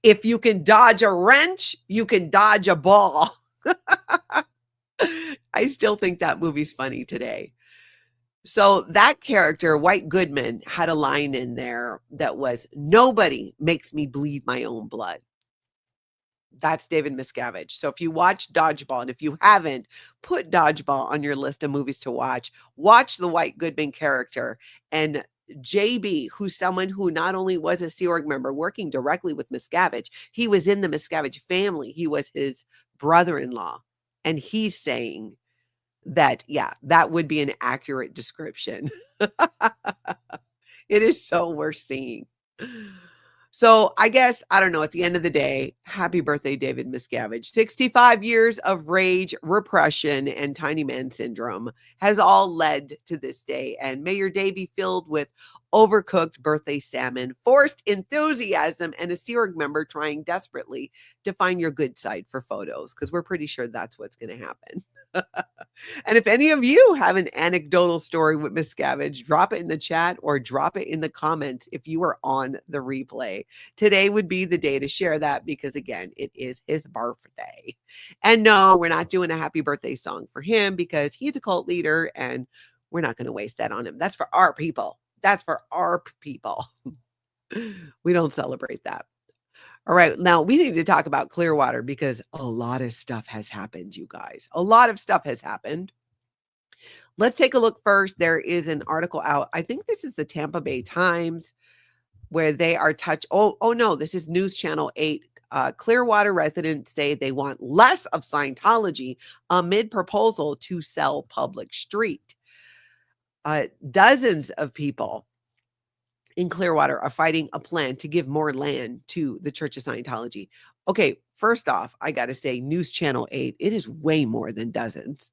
[SPEAKER 1] If you can dodge a wrench, you can dodge a ball. I still think that movie's funny today. So that character, White Goodman, had a line in there that was, nobody makes me bleed my own blood. That's David Miscavige. So if you watch Dodgeball, and if you haven't, put Dodgeball on your list of movies to watch. Watch the White Goodman character. And JB, who's someone who not only was a Sea Org member working directly with Miscavige, he was in the Miscavige family. He was his brother-in-law. And he's saying that, yeah, that would be an accurate description. It is so worth seeing. So I guess, I don't know, at the end of the day, happy birthday, David Miscavige. 65 years of rage, repression, and tiny man syndrome has all led to this day. And may your day be filled with overcooked birthday salmon, forced enthusiasm, and a Sea Org member trying desperately to find your good side for photos, because we're pretty sure that's what's going to happen. And if any of you have an anecdotal story with Miscavige, drop it in the chat or drop it in the comments if you are on the replay. Today would be the day to share that because, again, it is his birthday. And no, we're not doing a happy birthday song for him because he's a cult leader and we're not going to waste that on him. That's for our people. That's for our people. We don't celebrate that. All right. Now we need to talk about Clearwater because a lot of stuff has happened, you guys. A lot of stuff has happened. Let's take a look first. There is an article out. I think this is the Tampa Bay Times where they are Oh no, this is News Channel 8. Clearwater residents say they want less of Scientology amid proposal to sell public street. Dozens of people in Clearwater are fighting a plan to give more land to the Church of Scientology. Okay, first off, I got to say, News Channel 8, it is way more than dozens.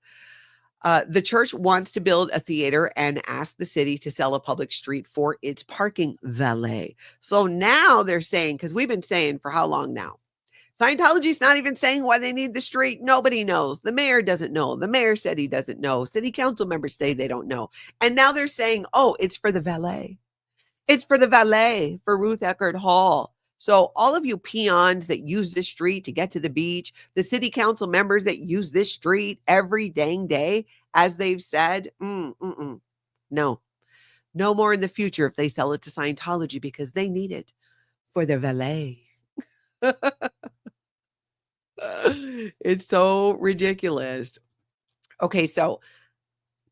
[SPEAKER 1] The church wants to build a theater and ask the city to sell a public street for its parking valet. So now they're saying, because we've been saying for how long now? Scientology's not even saying why they need the street. Nobody knows. The mayor doesn't know. The mayor said he doesn't know. City council members say they don't know. And now they're saying, oh, it's for the valet. It's for the valet for Ruth Eckerd Hall So all of you peons that use this street to get to the beach, the city council members that use this street every dang day, as they've said, no, no more in the future if they sell it to Scientology because they need it for their valet. It's so ridiculous. Okay, so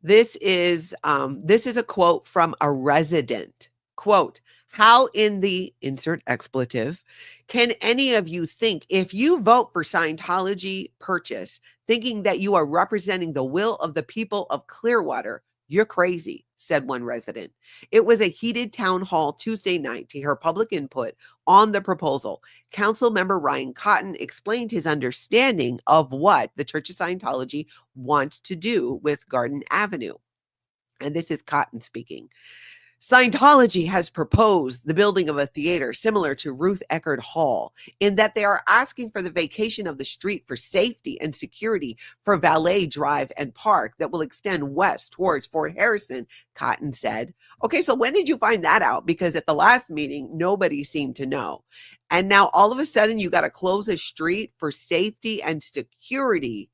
[SPEAKER 1] this is a quote from a resident. Quote, how in the insert expletive can any of you think if you vote for Scientology purchase, thinking that you are representing the will of the people of Clearwater? You're crazy, said one resident. It was a heated town hall Tuesday night to hear public input on the proposal. Council member Ryan Cotton explained his understanding of what the Church of Scientology wants to do with Garden Avenue. And this is Cotton speaking. Scientology has proposed the building of a theater similar to Ruth Eckerd Hall in that they are asking for the vacation of the street for safety and security for Valet Drive and Park that will extend west towards Fort Harrison, Cotton said. Okay, so when did you find that out? Because at the last meeting, nobody seemed to know. And now all of a sudden you got to close a street for safety and security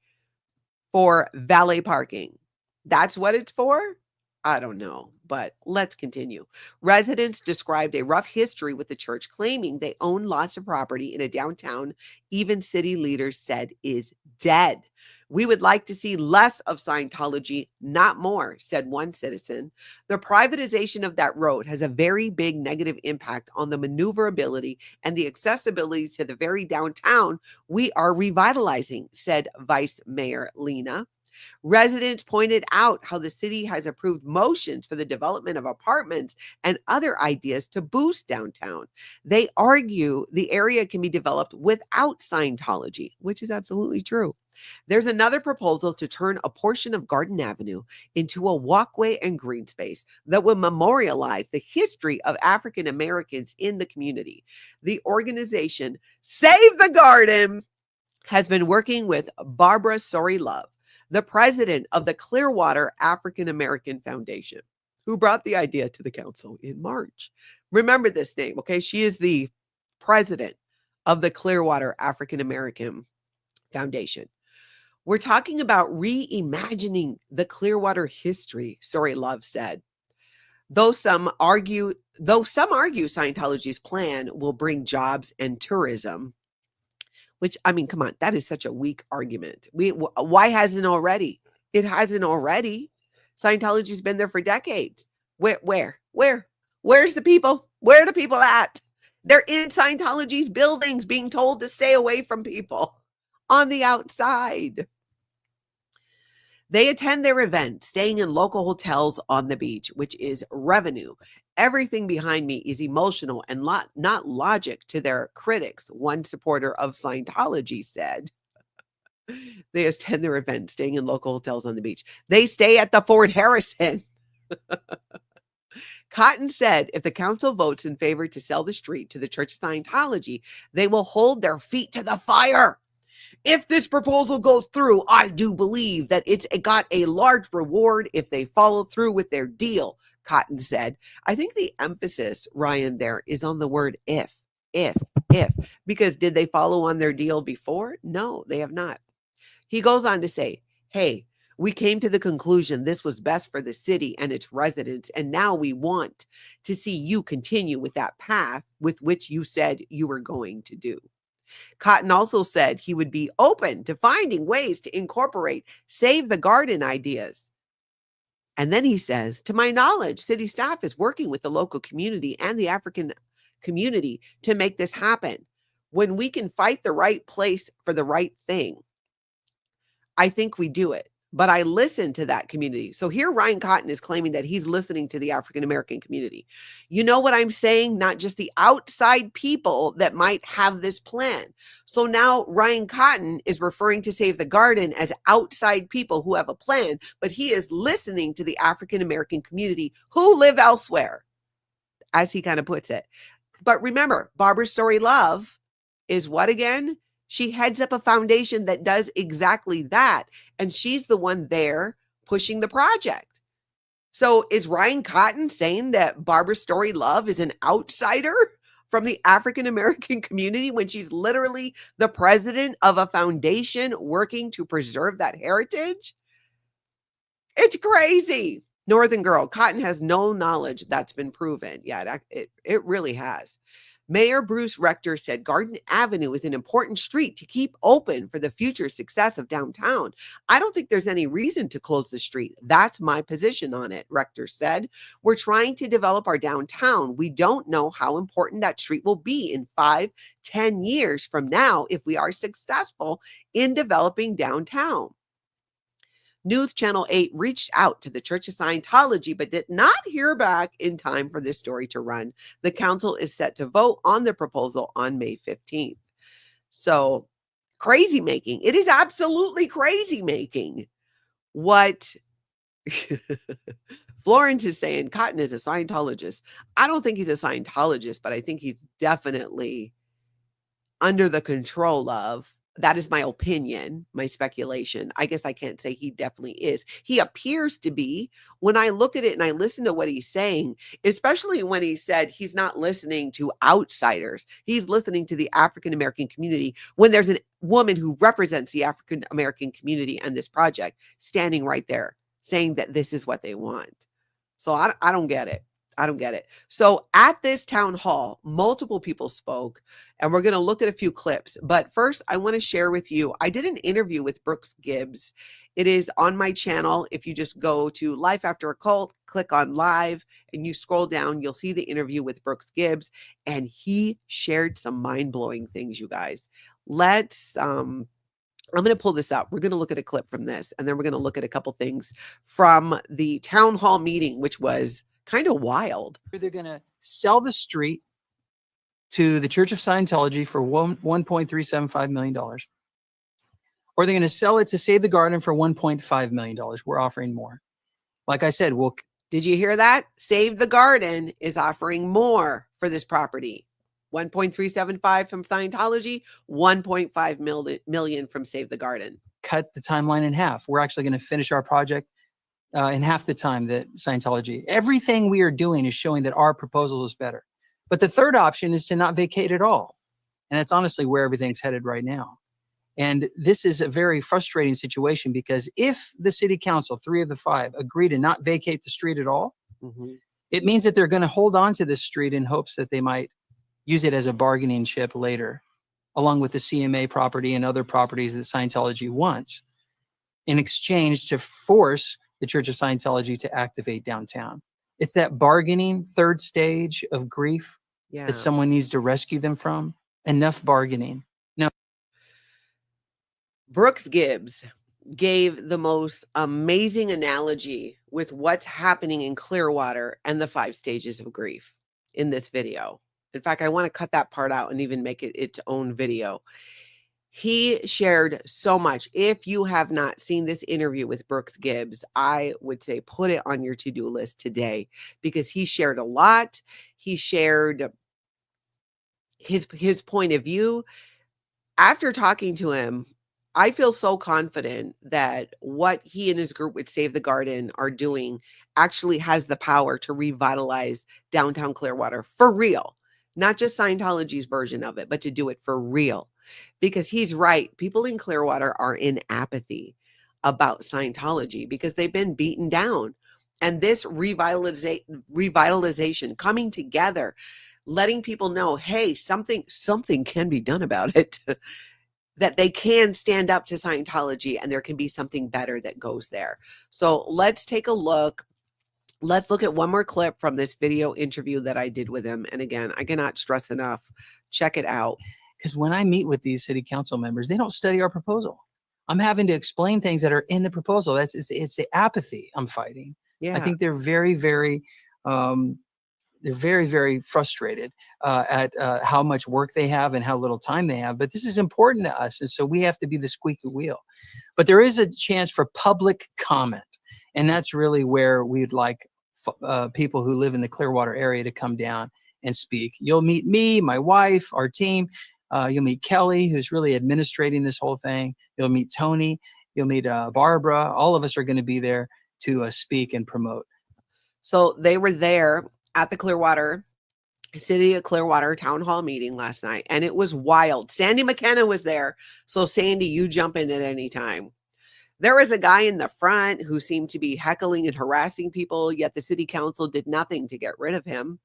[SPEAKER 1] for valet parking. That's what it's for? I don't know, but let's continue. Residents described a rough history with the church, claiming they own lots of property in a downtown, even city leaders said is dead. We would like to see less of Scientology, not more, said one citizen. The privatization of that road has a very big negative impact on the maneuverability and the accessibility to the very downtown we are revitalizing, said Vice Mayor Lena. Residents pointed out how the city has approved motions for the development of apartments and other ideas to boost downtown. They argue the area can be developed without Scientology, which is absolutely true. There's another proposal to turn a portion of Garden Avenue into a walkway and green space that will memorialize the history of African Americans in the community. The organization Save the Garden has been working with Barbara Sorry-Love, the president of the Clearwater African American Foundation, who brought the idea to the council in March. Remember this name, okay? She is the president of the Clearwater African American Foundation. We're talking about reimagining the Clearwater history, Sorry-Love said. Though some argue Scientology's plan will bring jobs and tourism, which, I mean, come on, that is such a weak argument. Why hasn't already? It hasn't already. Scientology's been there for decades. Where's the people? Where are the people at? They're in Scientology's buildings being told to stay away from people on the outside. They attend their events, staying in local hotels on the beach, which is revenue. Everything behind me is emotional and not logic to their critics, one supporter of Scientology said. They attend their events, staying in local hotels on the beach. They stay at the Fort Harrison. Cotton said if the council votes in favor to sell the street to the Church of Scientology, they will hold their feet to the fire. If this proposal goes through, I do believe that it's got a large reward if they follow through with their deal, Cotton said. I think the emphasis, Ryan, there is on the word if, because did they follow on their deal before? No, they have not. He goes on to say, hey, we came to the conclusion this was best for the city and its residents, and now we want to see you continue with that path with which you said you were going to do. Cotton also said he would be open to finding ways to incorporate Save the Garden ideas. And then he says, to my knowledge, city staff is working with the local community and the African community to make this happen. When we can fight the right place for the right thing, I think we do it. But I listen to that community. So here Ryan Cotton is claiming that he's listening to the African American community. You know what I'm saying? Not just the outside people that might have this plan. So now Ryan Cotton is referring to Save the Garden as outside people who have a plan, but he is listening to the African American community who live elsewhere, as he kind of puts it. But remember, Barbara Sorry-Love is what again? She heads up a foundation that does exactly that. And she's the one there pushing the project. So is Ryan Cotton saying that Barbara Sorry-Love is an outsider from the African American community when she's literally the president of a foundation working to preserve that heritage? It's crazy. Northern Girl, Cotton has no knowledge. That's been proven. Yeah, it really has. Mayor Bruce Rector said Garden Avenue is an important street to keep open for the future success of downtown. I don't think there's any reason to close the street. That's my position on it, Rector said. We're trying to develop our downtown. We don't know how important that street will be in 5, 10 years from now if we are successful in developing downtown. News Channel 8 reached out to the Church of Scientology, but did not hear back in time for this story to run. The council is set to vote on the proposal on May 15th. So, crazy making. It is absolutely crazy making. What Florence is saying, Cotton is a Scientologist. I don't think he's a Scientologist, but I think he's definitely under the control of. That is my opinion, my speculation. I guess I can't say he definitely is. He appears to be. When I look at it and I listen to what he's saying, especially when he said he's not listening to outsiders, he's listening to the African American community, when there's a woman who represents the African American community and this project standing right there saying that this is what they want. So I don't get it. I don't get it. So at this town hall, multiple people spoke, and we're going to look at a few clips. But first, I want to share with you, I did an interview with Brooks Gibbs. It is on my channel. If you just go to Life After a Cult, click on live, and you scroll down, you'll see the interview with Brooks Gibbs. And he shared some mind-blowing things, you guys. I'm going to pull this up. We're going to look at a clip from this, and then we're going to look at a couple things from the town hall meeting, which was kind of wild.
[SPEAKER 13] They're going to sell the street to the Church of Scientology for $1.375 million. Or they're going to sell it to Save the Garden for $1.5 million. We're offering more. Like I said,
[SPEAKER 1] Did you hear that? Save the Garden is offering more for this property. 1.375 from Scientology, 1.5 million from Save the Garden.
[SPEAKER 13] Cut the timeline in half. We're actually going to finish our project in half the time that Scientology. Everything we are doing is showing that our proposal is better. But the third option is to not vacate at all. And that's honestly where everything's headed right now. And this is a very frustrating situation because if the city council, 3 of the 5, agree to not vacate the street at all, it means that they're going to hold on to this street in hopes that they might use it as a bargaining chip later, along with the CMA property and other properties that Scientology wants, in exchange to force the Church of Scientology to activate downtown. It's that bargaining third stage of grief that someone needs to rescue them from. Enough bargaining. No.
[SPEAKER 1] Brooks Gibbs gave the most amazing analogy with what's happening in Clearwater and the 5 stages of grief in this video. In fact, I want to cut that part out and even make it its own video. He shared so much. If you have not seen this interview with Brooks Gibbs, I would say put it on your to-do list today because he shared a lot. He shared his point of view. After talking to him, I feel so confident that what he and his group with Save the Garden are doing actually has the power to revitalize downtown Clearwater for real. Not just Scientology's version of it, but to do it for real. Because he's right. People in Clearwater are in apathy about Scientology because they've been beaten down. And this revitalization, coming together, letting people know, hey, something can be done about it. That they can stand up to Scientology and there can be something better that goes there. So let's take a look. Let's look at one more clip from this video interview that I did with him. And again, I cannot stress enough. Check it out.
[SPEAKER 13] Because when I meet with these city council members, they don't study our proposal. I'm having to explain things that are in the proposal. It's the apathy I'm fighting.
[SPEAKER 1] Yeah.
[SPEAKER 13] I think they're very, very frustrated at how much work they have and how little time they have. But this is important to us. And so we have to be the squeaky wheel. But there is a chance for public comment. And that's really where we'd like people who live in the Clearwater area to come down and speak. You'll meet me, my wife, our team. You'll meet Kelly, who's really administrating this whole thing. You'll meet Tony. You'll meet Barbara. All of us are going to be there to speak and promote.
[SPEAKER 1] So they were there at the Clearwater City of Clearwater town hall meeting last night, and it was wild. Sandy McKenna was there. So Sandy, you jump in at any time. There was a guy in the front who seemed to be heckling and harassing people, yet the city council did nothing to get rid of him.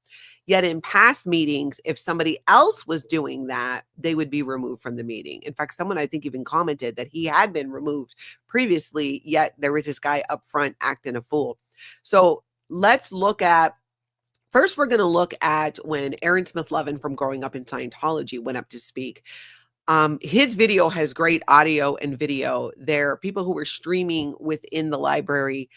[SPEAKER 1] Yet in past meetings, if somebody else was doing that, they would be removed from the meeting. In fact, someone I think even commented that he had been removed previously, yet there was this guy up front acting a fool. So let's look at, first we're going to look at when Aaron Smith-Levin from Growing Up in Scientology went up to speak. His video has great audio and video. There are people who were streaming within the library.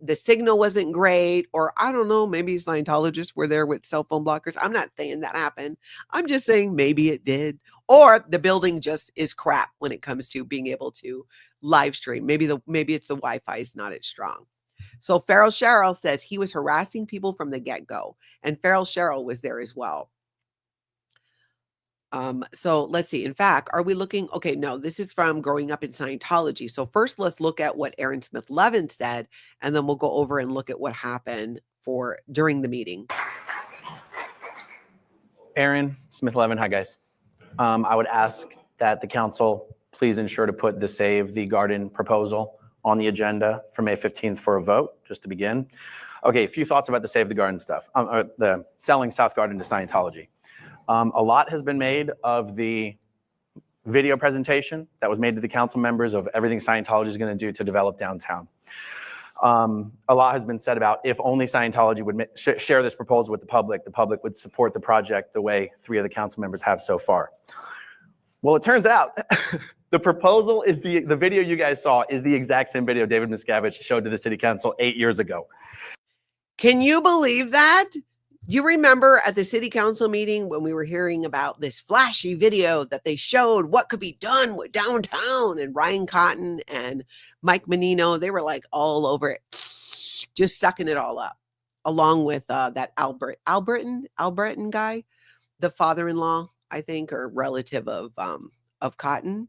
[SPEAKER 1] The signal wasn't great, or I don't know, maybe Scientologists were there with cell phone blockers. I'm not saying that happened. I'm just saying maybe it did. Or the building just is crap when it comes to being able to live stream. Maybe it's the Wi-Fi is not as strong. So Farrell Sherrill says he was harassing people from the get-go, and Farrell Sherrill was there as well. So let's see. In fact, are we looking? Okay, no, this is from Growing Up in Scientology. So first, let's look at what Aaron Smith-Levin said, and then we'll go over and look at what happened during the meeting.
[SPEAKER 14] Aaron Smith-Levin, hi guys. I would ask that the council please ensure to put the Save the Garden proposal on the agenda for May 15th for a vote, just to begin. Okay, a few thoughts about the Save the Garden stuff, the selling South Garden to Scientology. A lot has been made of the video presentation that was made to the council members of everything Scientology is going to do to develop downtown. A lot has been said about if only Scientology would share this proposal with the public would support the project the way 3 of the council members have so far. Well, it turns out the proposal is the video you guys saw is the exact same video David Miscavige showed to the city council 8 years ago.
[SPEAKER 1] Can you believe that? You remember at the city council meeting when we were hearing about this flashy video that they showed what could be done with downtown, and Ryan Cotton and Mike Menino, they were like all over it, just sucking it all up, along with that Albritton guy, the father-in-law, I think, or relative of Cotton.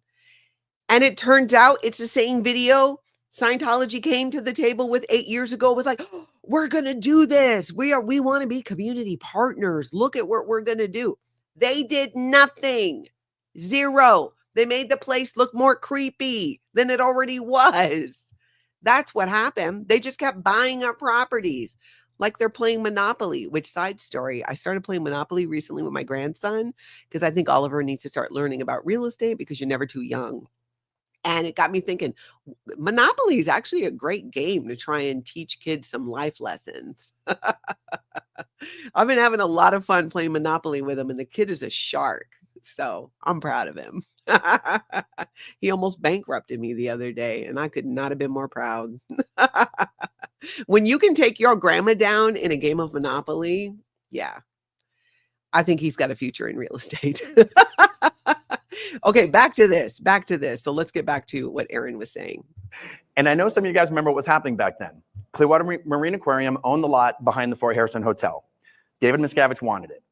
[SPEAKER 1] And it turns out it's the same video Scientology came to the table with 8 years ago. It was like, oh, we're going to do this. We want to be community partners. Look at what we're going to do. They did nothing. Zero. They made the place look more creepy than it already was. That's what happened. They just kept buying up properties like they're playing Monopoly, which, side story, I started playing Monopoly recently with my grandson because I think Oliver needs to start learning about real estate because you're never too young. And it got me thinking, Monopoly is actually a great game to try and teach kids some life lessons. I've been having a lot of fun playing Monopoly with him, and the kid is a shark. So I'm proud of him. He almost bankrupted me the other day, and I could not have been more proud. When you can take your grandma down in a game of Monopoly, yeah, I think he's got a future in real estate. Okay, back to this. So let's get back to what Aaron was saying.
[SPEAKER 14] And I know some of you guys remember what was happening back then. Clearwater Marine Aquarium owned the lot behind the Fort Harrison Hotel. David Miscavige wanted it.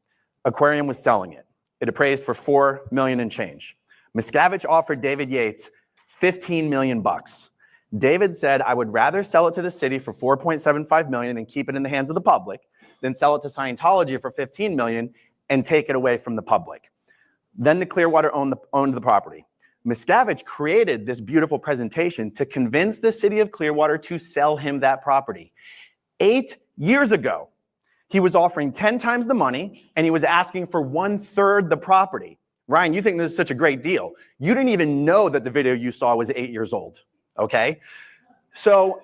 [SPEAKER 14] Aquarium was selling it. It appraised for $4 million and change. Miscavige offered David Yates $15 million. David said, I would rather sell it to the city for $4.75 million and keep it in the hands of the public than sell it to Scientology for $15 million and take it away from the public. Then the Clearwater owned the property. Miscavige created this beautiful presentation to convince the city of Clearwater to sell him that property. 8 years ago, he was offering 10 times the money, and he was asking for 1/3 the property. Ryan, you think this is such a great deal. You didn't even know that the video you saw was 8 years old, okay? So,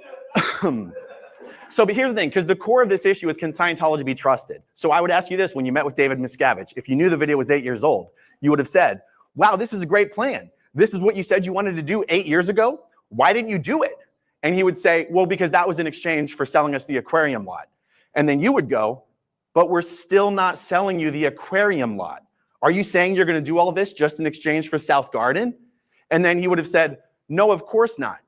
[SPEAKER 14] but here's the thing, because the core of this issue is, can Scientology be trusted? So I would ask you this when you met with David Miscavige. If you knew the video was 8 years old, you would have said, wow, this is a great plan. This is what you said you wanted to do 8 years ago. Why didn't you do it? And he would say, well, because that was in exchange for selling us the aquarium lot. And then you would go, but we're still not selling you the aquarium lot. Are you saying you're going to do all of this just in exchange for South Garden? And then he would have said, no, of course not.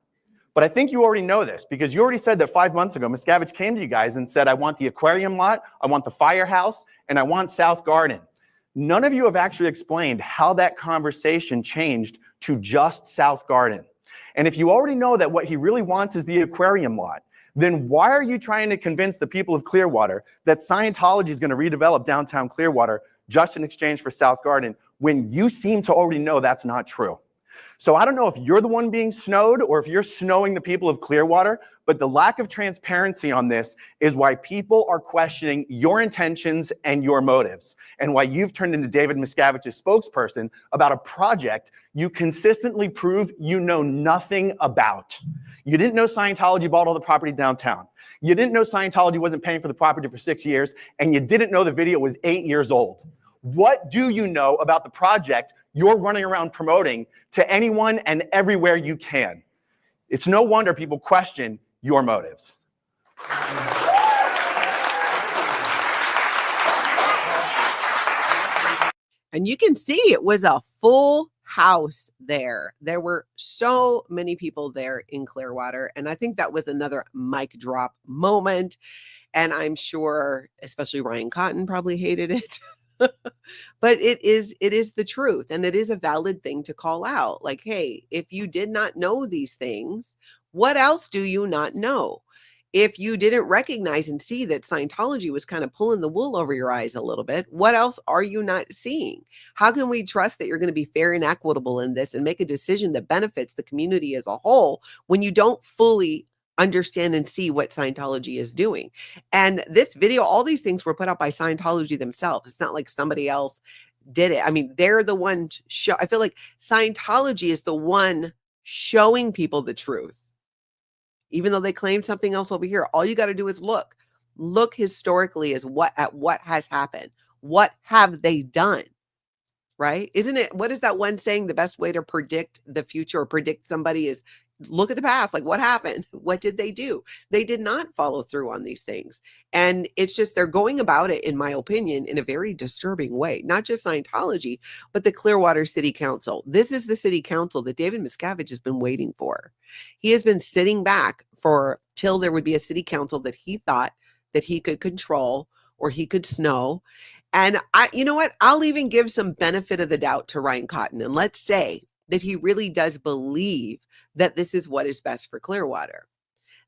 [SPEAKER 14] But I think you already know this because you already said that 5 months ago, Miscavige came to you guys and said, I want the aquarium lot, I want the firehouse, and I want South Garden. None of you have actually explained how that conversation changed to just South Garden. And if you already know that what he really wants is the aquarium lot, then why are you trying to convince the people of Clearwater that Scientology is going to redevelop downtown Clearwater just in exchange for South Garden when you seem to already know that's not true? So I don't know if you're the one being snowed or if you're snowing the people of Clearwater, but the lack of transparency on this is why people are questioning your intentions and your motives, and why you've turned into David Miscavige's spokesperson about a project you consistently prove you know nothing about. You didn't know Scientology bought all the property downtown. You didn't know Scientology wasn't paying for the property for 6 years, and you didn't know the video was 8 years old. What do you know about the project you're running around promoting to anyone and everywhere you can? It's no wonder people question your motives.
[SPEAKER 1] And you can see it was a full house there. There were so many people there in Clearwater. And I think that was another mic drop moment. And I'm sure, especially Ryan Cotton probably hated it. But it is the truth, and it is a valid thing to call out. Like, hey, if you did not know these things, what else do you not know? If you didn't recognize and see that Scientology was kind of pulling the wool over your eyes a little bit, what else are you not seeing? How can we trust that you're going to be fair and equitable in this and make a decision that benefits the community as a whole when you don't fully understand and see what Scientology is doing? And this video, all these things were put out by Scientology themselves. It's not like somebody else did it. I mean, they're the one I feel like Scientology is the one showing people the truth. Even though they claim something else over here, all you got to do is look historically at what has happened. What have they done? Right? Isn't it? What is that one saying? The best way to predict the future or predict somebody is look at the past. Like, what happened? What did they do? They did not follow through on these things. And it's just, they're going about it, in my opinion, in a very disturbing way. Not just Scientology, but the Clearwater City Council. This is the city council that David Miscavige has been waiting for. He has been sitting back till there would be a city council that he thought that he could control or he could snow. And you know what? I'll even give some benefit of the doubt to Ryan Cotton. And let's say that he really does believe that this is what is best for Clearwater.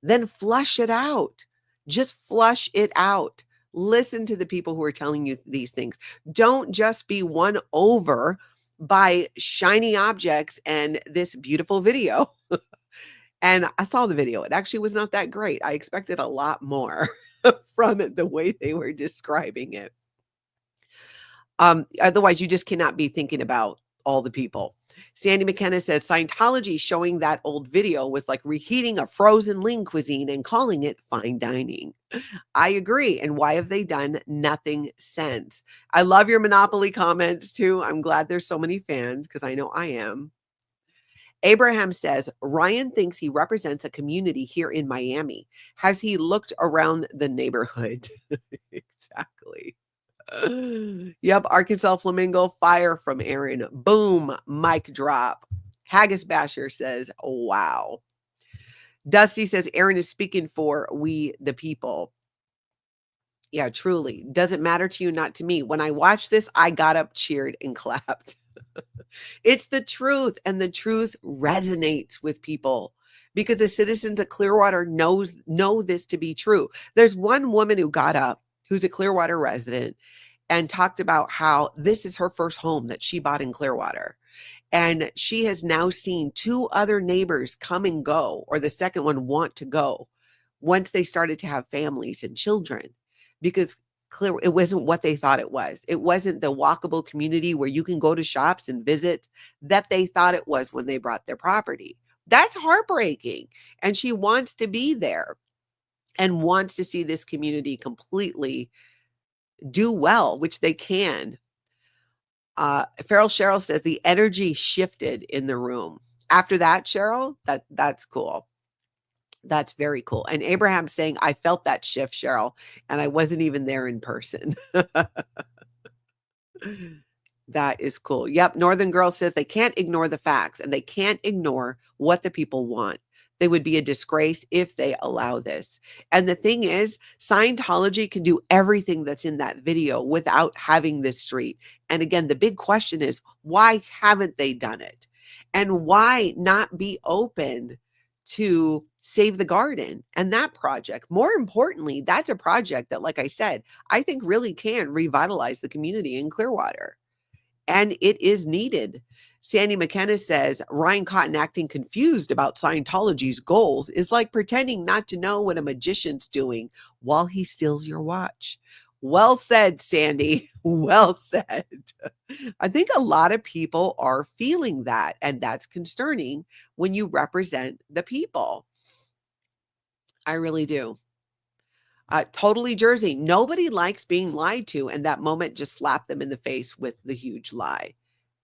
[SPEAKER 1] Then flush it out. Just flush it out. Listen to the people who are telling you these things. Don't just be won over by shiny objects and this beautiful video. And I saw the video. It actually was not that great. I expected a lot more from it, the way they were describing it. Otherwise, you just cannot be thinking about all the people. Sandy McKenna said Scientology showing that old video was like reheating a frozen lean cuisine and calling it fine dining. I agree. And why have they done nothing since? I love your Monopoly comments too. I'm glad there's so many fans because I know I am. Abraham says, Ryan thinks he represents a community here in Miami. Has he looked around the neighborhood? Exactly. Yep, Arkansas Flamingo, fire from Aaron. Boom, mic drop. Haggis Basher says, oh, wow. Dusty says, Aaron is speaking for we the people. Yeah, truly. Doesn't matter to you, not to me. When I watched this, I got up, cheered, and clapped. It's the truth, and the truth resonates with people because the citizens of Clearwater know this to be true. There's one woman who got up, who's a Clearwater resident, and talked about how this is her first home that she bought in Clearwater. And she has now seen 2 other neighbors come and go, or the second one want to go, once they started to have families and children, because it wasn't what they thought it was. It wasn't the walkable community where you can go to shops and visit that they thought it was when they bought their property. That's heartbreaking. And she wants to be there and wants to see this community completely do well, which they can. Farrell Cheryl says the energy shifted in the room. After that, Cheryl, that's cool. That's very cool. And Abraham saying, I felt that shift, Cheryl, and I wasn't even there in person. That is cool. Yep. Northern Girl says they can't ignore the facts and they can't ignore what the people want. They would be a disgrace if they allow this. And the thing is, Scientology can do everything that's in that video without having this street. And again, the big question is, why haven't they done it? And why not be open to Save the Garden and that project. More importantly, that's a project that, like I said, I think really can revitalize the community in Clearwater. And it is needed. Sandy McKenna says Ryan Cotton acting confused about Scientology's goals is like pretending not to know what a magician's doing while he steals your watch. Well said, Sandy. Well said. I think a lot of people are feeling that, and that's concerning when you represent the people. I really do. Totally Jersey. Nobody likes being lied to, and that moment just slapped them in the face with the huge lie.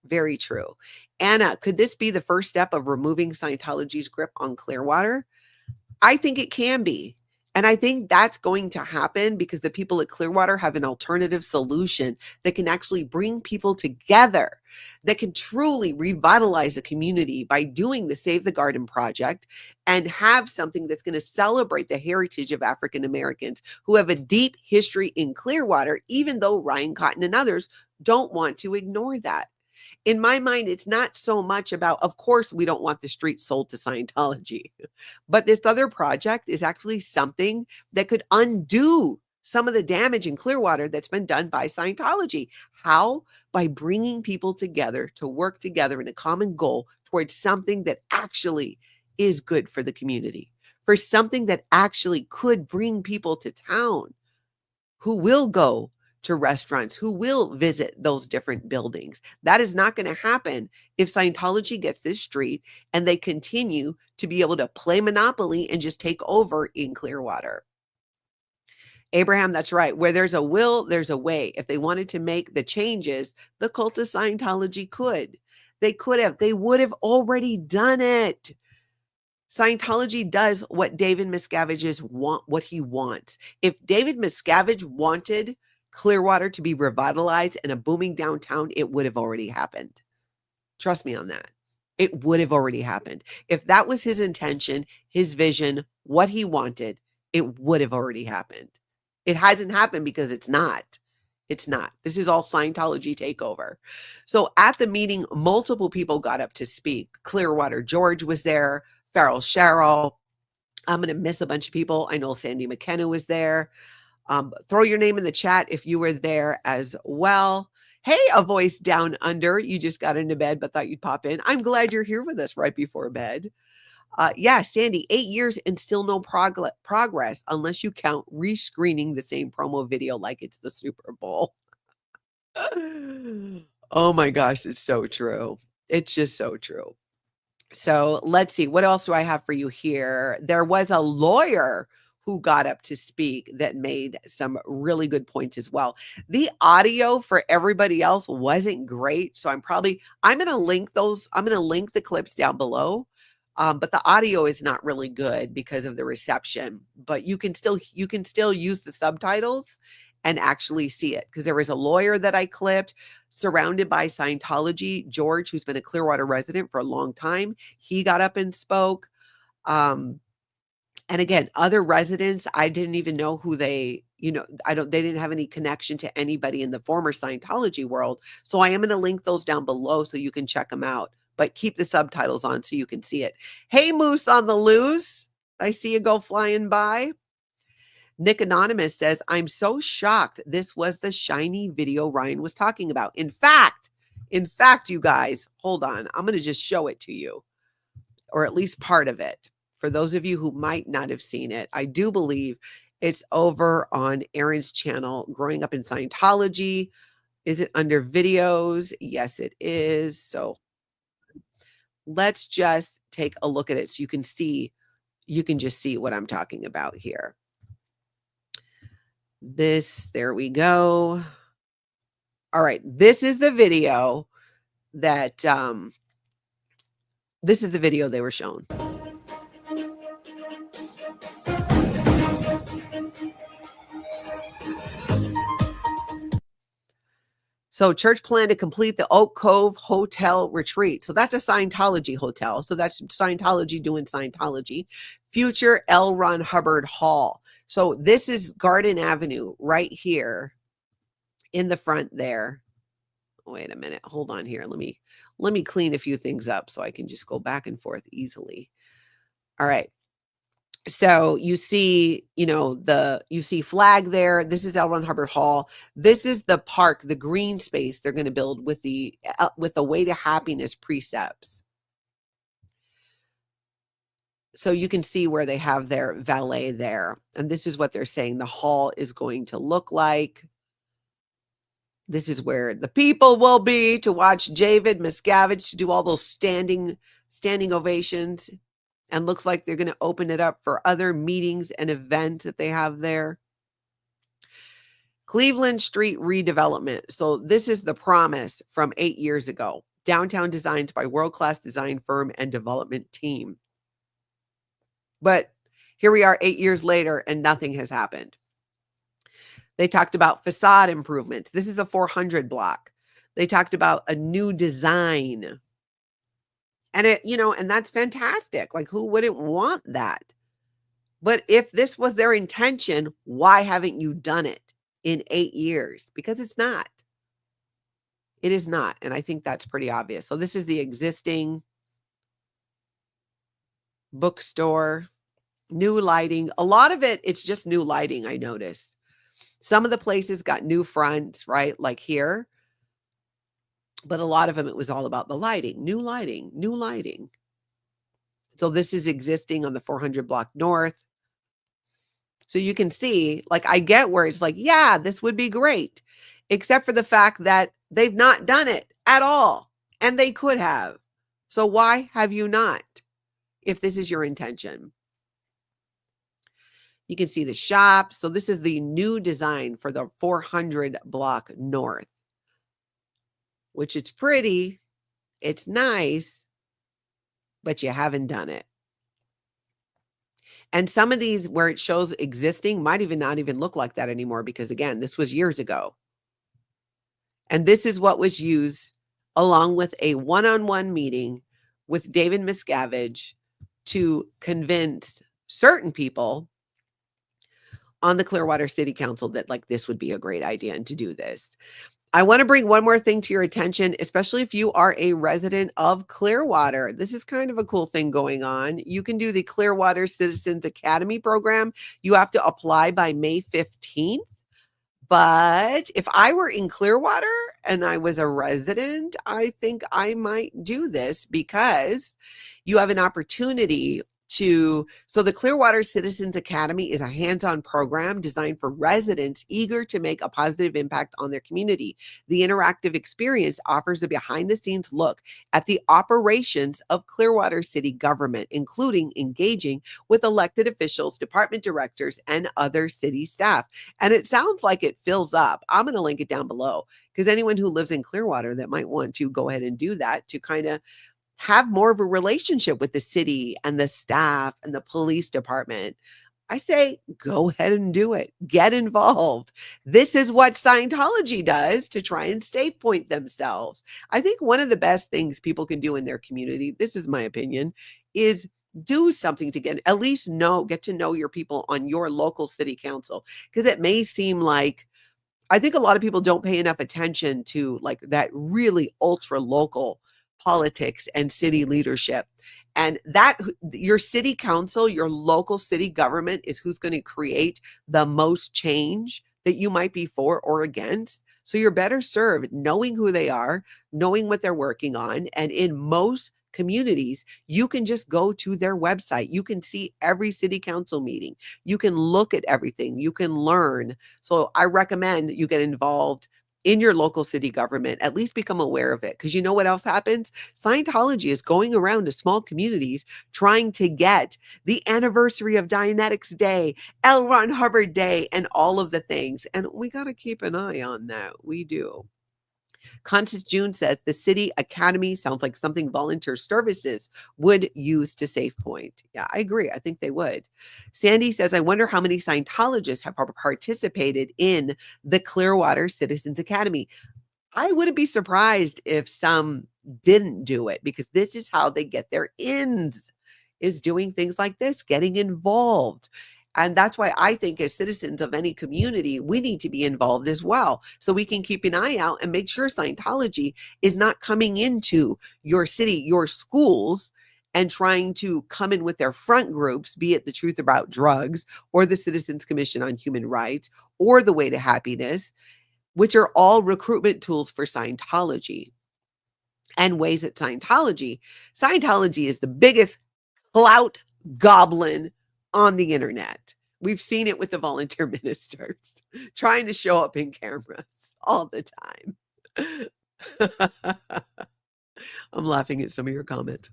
[SPEAKER 1] Very true. Anna, could this be the first step of removing Scientology's grip on Clearwater? I think it can be. And I think that's going to happen because the people at Clearwater have an alternative solution that can actually bring people together, that can truly revitalize the community by doing the Save the Garden project and have something that's going to celebrate the heritage of African Americans who have a deep history in Clearwater, even though Ryan Cotton and others don't want to ignore that. In my mind, it's not so much about, of course, we don't want the street sold to Scientology, but this other project is actually something that could undo some of the damage in Clearwater that's been done by Scientology. How? By bringing people together to work together in a common goal towards something that actually is good for the community, for something that actually could bring people to town who will go to restaurants, who will visit those different buildings. That is not going to happen if Scientology gets this street and they continue to be able to play Monopoly and just take over in Clearwater. Abraham, that's right. Where there's a will, there's a way. If they wanted to make the changes, the cult of Scientology could. They could have. They would have already done it. Scientology does what David Miscavige what he wants. If David Miscavige wanted Clearwater to be revitalized and a booming downtown, it would have already happened. Trust me on that. It would have already happened. If that was his intention, his vision, what he wanted, it would have already happened. It hasn't happened because it's not. It's not. This is all Scientology takeover. So at the meeting, multiple people got up to speak. Clearwater George was there. Farrell Sherrill. I'm going to miss a bunch of people. I know Sandy McKenna was there. Throw your name in the chat if you were there as well. Hey, a voice down under. You just got into bed, but thought you'd pop in. I'm glad you're here with us right before bed. Yeah, Sandy, 8 years and still no progress unless you count rescreening the same promo video like it's the Super Bowl. Oh my gosh, it's so true. It's just so true. So let's see. What else do I have for you here? There was a lawyer who got up to speak that made some really good points as well. The audio for everybody else wasn't great. So I'm going to link those. I'm going to link the clips down below. But the audio is not really good because of the reception, but you can still use the subtitles and actually see it. Because there was a lawyer that I clipped surrounded by Scientology, George, who's been a Clearwater resident for a long time. He got up and spoke. And again, other residents, I didn't even know who they didn't have any connection to anybody in the former Scientology world. So I am going to link those down below so you can check them out, but keep the subtitles on so you can see it. Hey, Moose on the loose. I see you go flying by. Nick Anonymous says, I'm so shocked this was the shiny video Ryan was talking about. In fact, you guys, hold on. I'm going to just show it to you, or at least part of it. For those of you who might not have seen it, I do believe it's over on Aaron's channel, Growing Up in Scientology. Is it under videos? Yes, it is. So let's just take a look at it so you can just see what I'm talking about here. There we go. All right. This is the video that, this is the video they were shown. So church plan to complete the Oak Cove Hotel retreat. So that's a Scientology hotel. So that's Scientology doing Scientology. Future L. Ron Hubbard Hall. So this is Garden Avenue right here in the front there. Wait a minute. Hold on here. Let me clean a few things up so I can just go back and forth easily. All right. So you see, you see flag there. This is L. Ron Hubbard Hall. This is the park, the green space they're going to build with the Way to Happiness precepts. So you can see where they have their valet there. And this is what they're saying the hall is going to look like. This is where the people will be to watch David Miscavige do all those standing ovations. And looks like they're going to open it up for other meetings and events that they have there. Cleveland Street redevelopment. So this is the promise from 8 years ago. Downtown designed by world-class design firm and development team. But here we are 8 years later and nothing has happened. They talked about facade improvements. This is a 400 block. They talked about a new design. And and that's fantastic. Like, who wouldn't want that? But if this was their intention, why haven't you done it in 8 years? Because it's not. It is not. And I think that's pretty obvious. So this is the existing bookstore, new lighting. A lot of it's just new lighting, I noticed. Some of the places got new fronts, right? Like here. But a lot of them, it was all about the lighting, new lighting, new lighting. So this is existing on the 400 block north. So you can see, like, I get where it's like, yeah, this would be great, except for the fact that they've not done it at all. And they could have. So why have you not, if this is your intention? You can see the shop. So this is the new design for the 400 block north. Which it's pretty, it's nice, but you haven't done it. And some of these where it shows existing might even not even look like that anymore because, again, this was years ago. And this is what was used along with a one-on-one meeting with David Miscavige to convince certain people on the Clearwater City Council that, like, this would be a great idea and to do this. I want to bring one more thing to your attention, especially if you are a resident of Clearwater. This is kind of a cool thing going on. You can do the Clearwater Citizens Academy program. You have to apply by May 15th. But if I were in Clearwater and I was a resident, I think I might do this because you have an opportunity so the Clearwater Citizens Academy is a hands-on program designed for residents eager to make a positive impact on their community. The interactive experience offers a behind-the-scenes look at the operations of Clearwater City government, including engaging with elected officials, department directors, and other city staff. And it sounds like it fills up. I'm going to link it down below because anyone who lives in Clearwater that might want to go ahead and do that to kind of have more of a relationship with the city and the staff and the police department, I say, go ahead and do it. Get involved. This is what Scientology does to try and safe point themselves. I think one of the best things people can do in their community, this is my opinion, is do something to get to know your people on your local city council. Because it may seem like, I think a lot of people don't pay enough attention to like that really ultra local politics and city leadership, and that your city council, your local city government is who's going to create the most change that you might be for or against. So you're better served knowing who they are, knowing what they're working on. And in most communities, you can just go to their website. You can see every city council meeting. You can look at everything. You can learn. So I recommend you get involved in your local city government, at least become aware of it. Because you know what else happens? Scientology is going around to small communities trying to get the anniversary of Dianetics Day, L. Ron Hubbard Day, and all of the things. And we got to keep an eye on that. We do. Constance June says the city academy sounds like something volunteer services would use to save point. Yeah, I agree. I think they would. Sandy says, I wonder how many Scientologists have participated in the Clearwater Citizens Academy. I wouldn't be surprised if some didn't do it because this is how they get their ins, is doing things like this, getting involved. And that's why I think as citizens of any community, we need to be involved as well. So we can keep an eye out and make sure Scientology is not coming into your city, your schools, and trying to come in with their front groups, be it the Truth About Drugs or the Citizens Commission on Human Rights or the Way to Happiness, which are all recruitment tools for Scientology. And ways at Scientology. Scientology is the biggest clout goblin on the internet. We've seen it with the volunteer ministers trying to show up in cameras all the time. I'm laughing at some of your comments.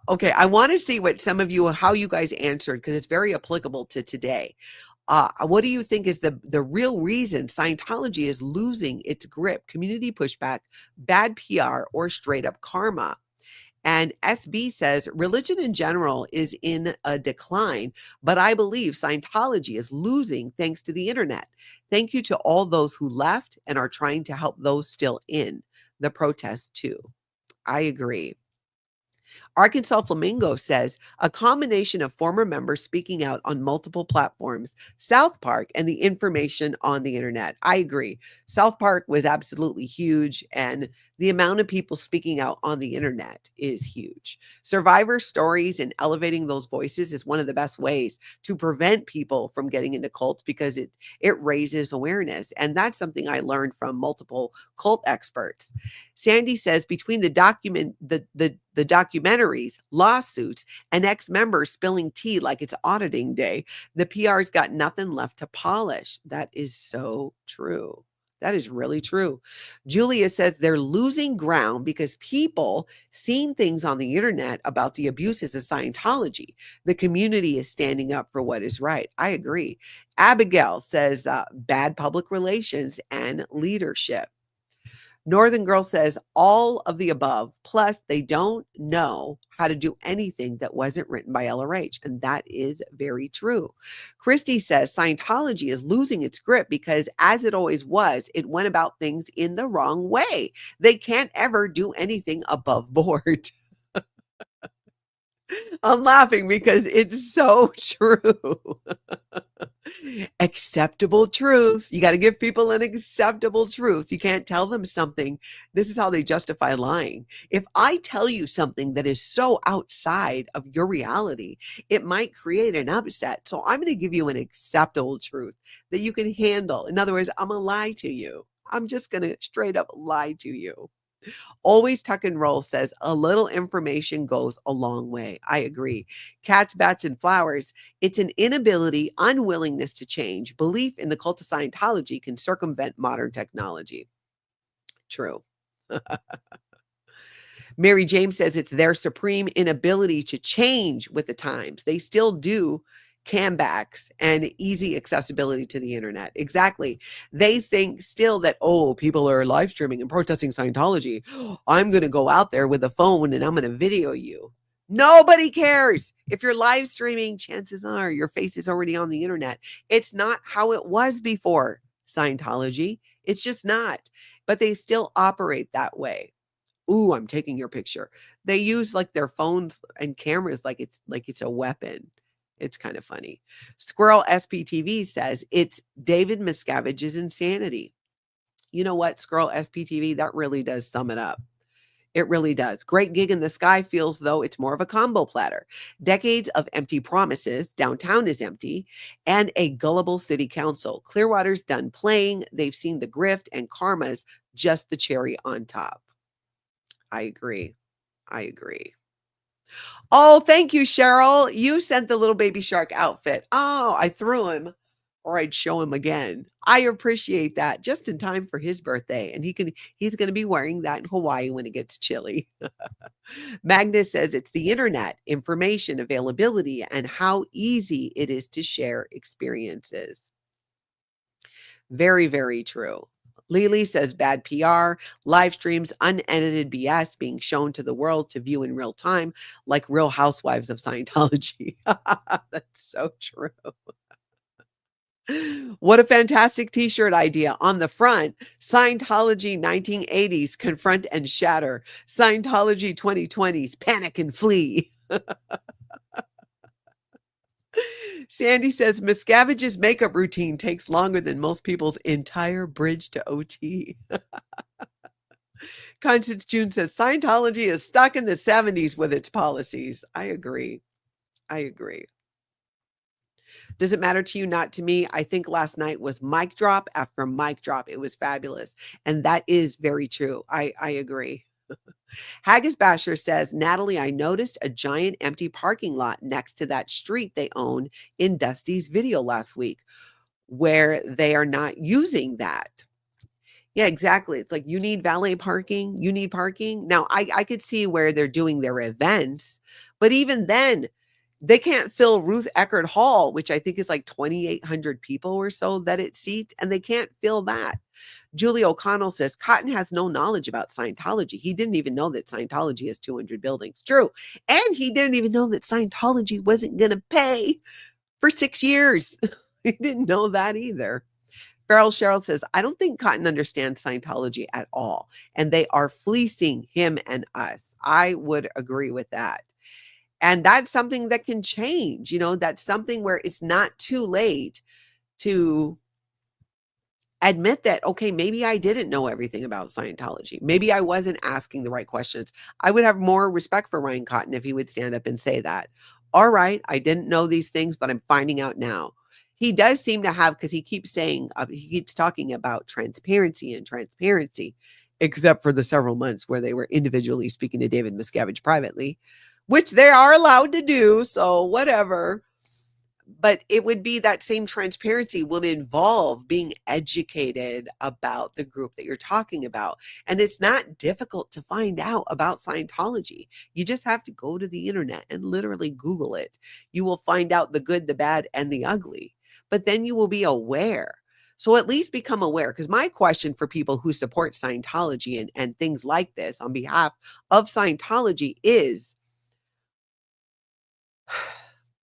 [SPEAKER 1] Okay, I want to see what some of you, how you guys answered, because it's very applicable to today. What do you think is the real reason Scientology is losing its grip? Community pushback, bad PR, or straight up karma? And SB says religion in general is in a decline, but I believe Scientology is losing thanks to the internet. Thank you to all those who left and are trying to help those still in the protest too. I agree. Arkansas Flamingo says a combination of former members speaking out on multiple platforms, South Park, and the information on the internet. I agree. South Park was absolutely huge, and the amount of people speaking out on the internet is huge. Survivor stories and elevating those voices is one of the best ways to prevent people from getting into cults, because it raises awareness. And that's something I learned from multiple cult experts. Sandy says between the documentaries, lawsuits, and ex-members spilling tea like it's auditing day, the PR's got nothing left to polish. That is so true. That is really true. Julia says they're losing ground because people seeing things on the internet about the abuses of Scientology. The community is standing up for what is right. I agree. Abigail says bad public relations and leadership. Northern Girl says all of the above, plus they don't know how to do anything that wasn't written by LRH. And that is very true. Christy says Scientology is losing its grip because, as it always was, it went about things in the wrong way. They can't ever do anything above board. I'm laughing because it's so true. Acceptable truth. You got to give people an acceptable truth. You can't tell them something. This is how they justify lying. If I tell you something that is so outside of your reality, it might create an upset. So I'm going to give you an acceptable truth that you can handle. In other words, I'm going to lie to you. I'm just going to straight up lie to you. Always Tuck and Roll says a little information goes a long way. I agree. Cats, Bats, and Flowers. It's an inability, unwillingness to change. Belief in the cult of Scientology can circumvent modern technology. True. Mary James says it's their supreme inability to change with the times. They still do cambacks and easy accessibility to the internet. Exactly. They think still that, oh, people are live streaming and protesting Scientology. I'm going to go out there with a phone and I'm going to video you. Nobody cares. If you're live streaming, chances are your face is already on the internet. It's not how it was before Scientology. It's just not. But they still operate that way. Ooh, I'm taking your picture. They use like their phones and cameras like it's a weapon. It's kind of funny. Squirrel SPTV says it's David Miscavige's insanity. You know what, Squirrel SPTV? That really does sum it up. It really does. Great Gig in the Sky feels though it's more of a combo platter. Decades of empty promises, downtown is empty, and a gullible city council. Clearwater's done playing. They've seen the grift, and karma's just the cherry on top. I agree. I agree. Oh, thank you, Cheryl. You sent the little baby shark outfit. Oh, I threw him, or I'd show him again. I appreciate that. Just in time for his birthday. And he's going to be wearing that in Hawaii when it gets chilly. Magnus says it's the internet, information availability, and how easy it is to share experiences. Very, very true. Lily says bad PR, live streams, unedited BS being shown to the world to view in real time, like Real Housewives of Scientology. That's so true. What a fantastic t-shirt idea. On the front, Scientology 1980s, confront and shatter. Scientology 2020s, panic and flee. Sandy says Miscavige's makeup routine takes longer than most people's entire bridge to OT. Constance June says Scientology is stuck in the 70s with its policies. I agree. I agree. Does it matter to you? Not to me. I think last night was mic drop after mic drop. It was fabulous. And that is very true. I agree. Haggis Basher says, Natalie, I noticed a giant empty parking lot next to that street they own in Dusty's video last week where they are not using that. Yeah, exactly. It's like you need valet parking. You need parking. Now, I could see where they're doing their events, but even then, they can't fill Ruth Eckerd Hall, which I think is like 2,800 people or so that it seats, and they can't fill that. Julie O'Connell says, Cotton has no knowledge about Scientology. He didn't even know that Scientology has 200 buildings. True. And he didn't even know that Scientology wasn't going to pay for 6 years. He didn't know that either. Farrell Cheryl says, I don't think Cotton understands Scientology at all, and they are fleecing him and us. I would agree with that. And that's something that can change. You know, that's something where it's not too late to admit that, okay, maybe I didn't know everything about Scientology. Maybe I wasn't asking the right questions. I would have more respect for Ryan Cotton if he would stand up and say that. All right, I didn't know these things, but I'm finding out now. He does seem to have, because he keeps saying, he keeps talking about transparency, except for the several months where they were individually speaking to David Miscavige privately, which they are allowed to do. So whatever. But it would be that same transparency would involve being educated about the group that you're talking about. And it's not difficult to find out about Scientology. You just have to go to the internet and literally Google it. You will find out the good, the bad, and the ugly. But then you will be aware. So at least become aware. Because my question for people who support Scientology and things like this on behalf of Scientology is,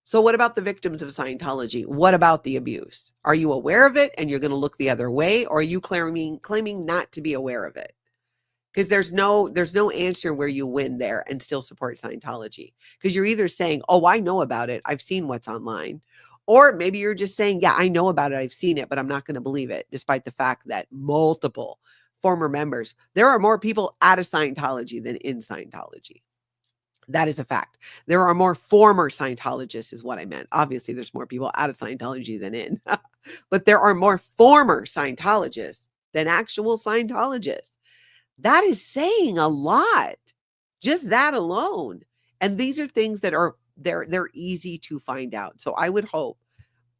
[SPEAKER 1] so what about the victims of Scientology? What about the abuse? Are you aware of it and you're going to look the other way? Or are you claiming not to be aware of it? Because there's no answer where you win there and still support Scientology. Because you're either saying, oh, I know about it. I've seen what's online. Or maybe you're just saying, yeah, I know about it. I've seen it, but I'm not going to believe it, despite the fact that multiple former members, there are more people out of Scientology than in Scientology. That is a fact. There are more former Scientologists is what I meant. Obviously, there's more people out of Scientology than in. But there are more former Scientologists than actual Scientologists. That is saying a lot. Just that alone. And these are things that are they're easy to find out. So I would hope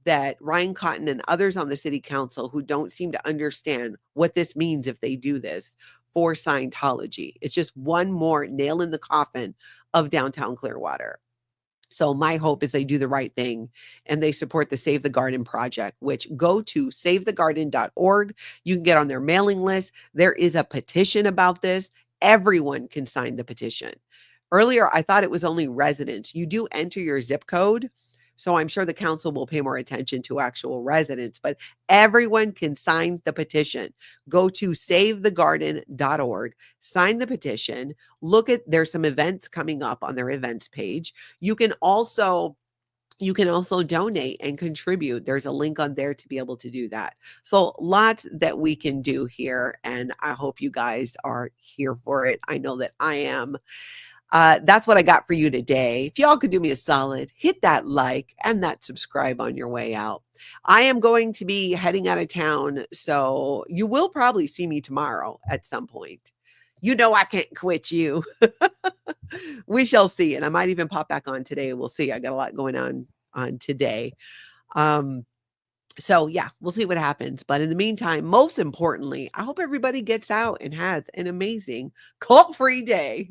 [SPEAKER 1] that Ryan Cotton and others on the city council who don't seem to understand what this means if they do this for Scientology. It's just one more nail in the coffin of downtown Clearwater. So my hope is they do the right thing and they support the Save the Garden project, which go to SaveTheGarden.org. You can get on their mailing list. There is a petition about this. Everyone can sign the petition. Earlier, I thought it was only residents. You do enter your zip code. So I'm sure the council will pay more attention to actual residents, but everyone can sign the petition. Go to SaveTheGarden.org, sign the petition, there's some events coming up on their events page. You can also donate and contribute. There's a link on there to be able to do that. So lots that we can do here. And I hope you guys are here for it. I know that I am. That's what I got for you today. If y'all could do me a solid, hit that like and that subscribe on your way out. I am going to be heading out of town, so you will probably see me tomorrow at some point. You know I can't quit you. We shall see. And I might even pop back on today. We'll see. I got a lot going on today. So yeah, we'll see what happens. But in the meantime, most importantly, I hope everybody gets out and has an amazing cult-free day.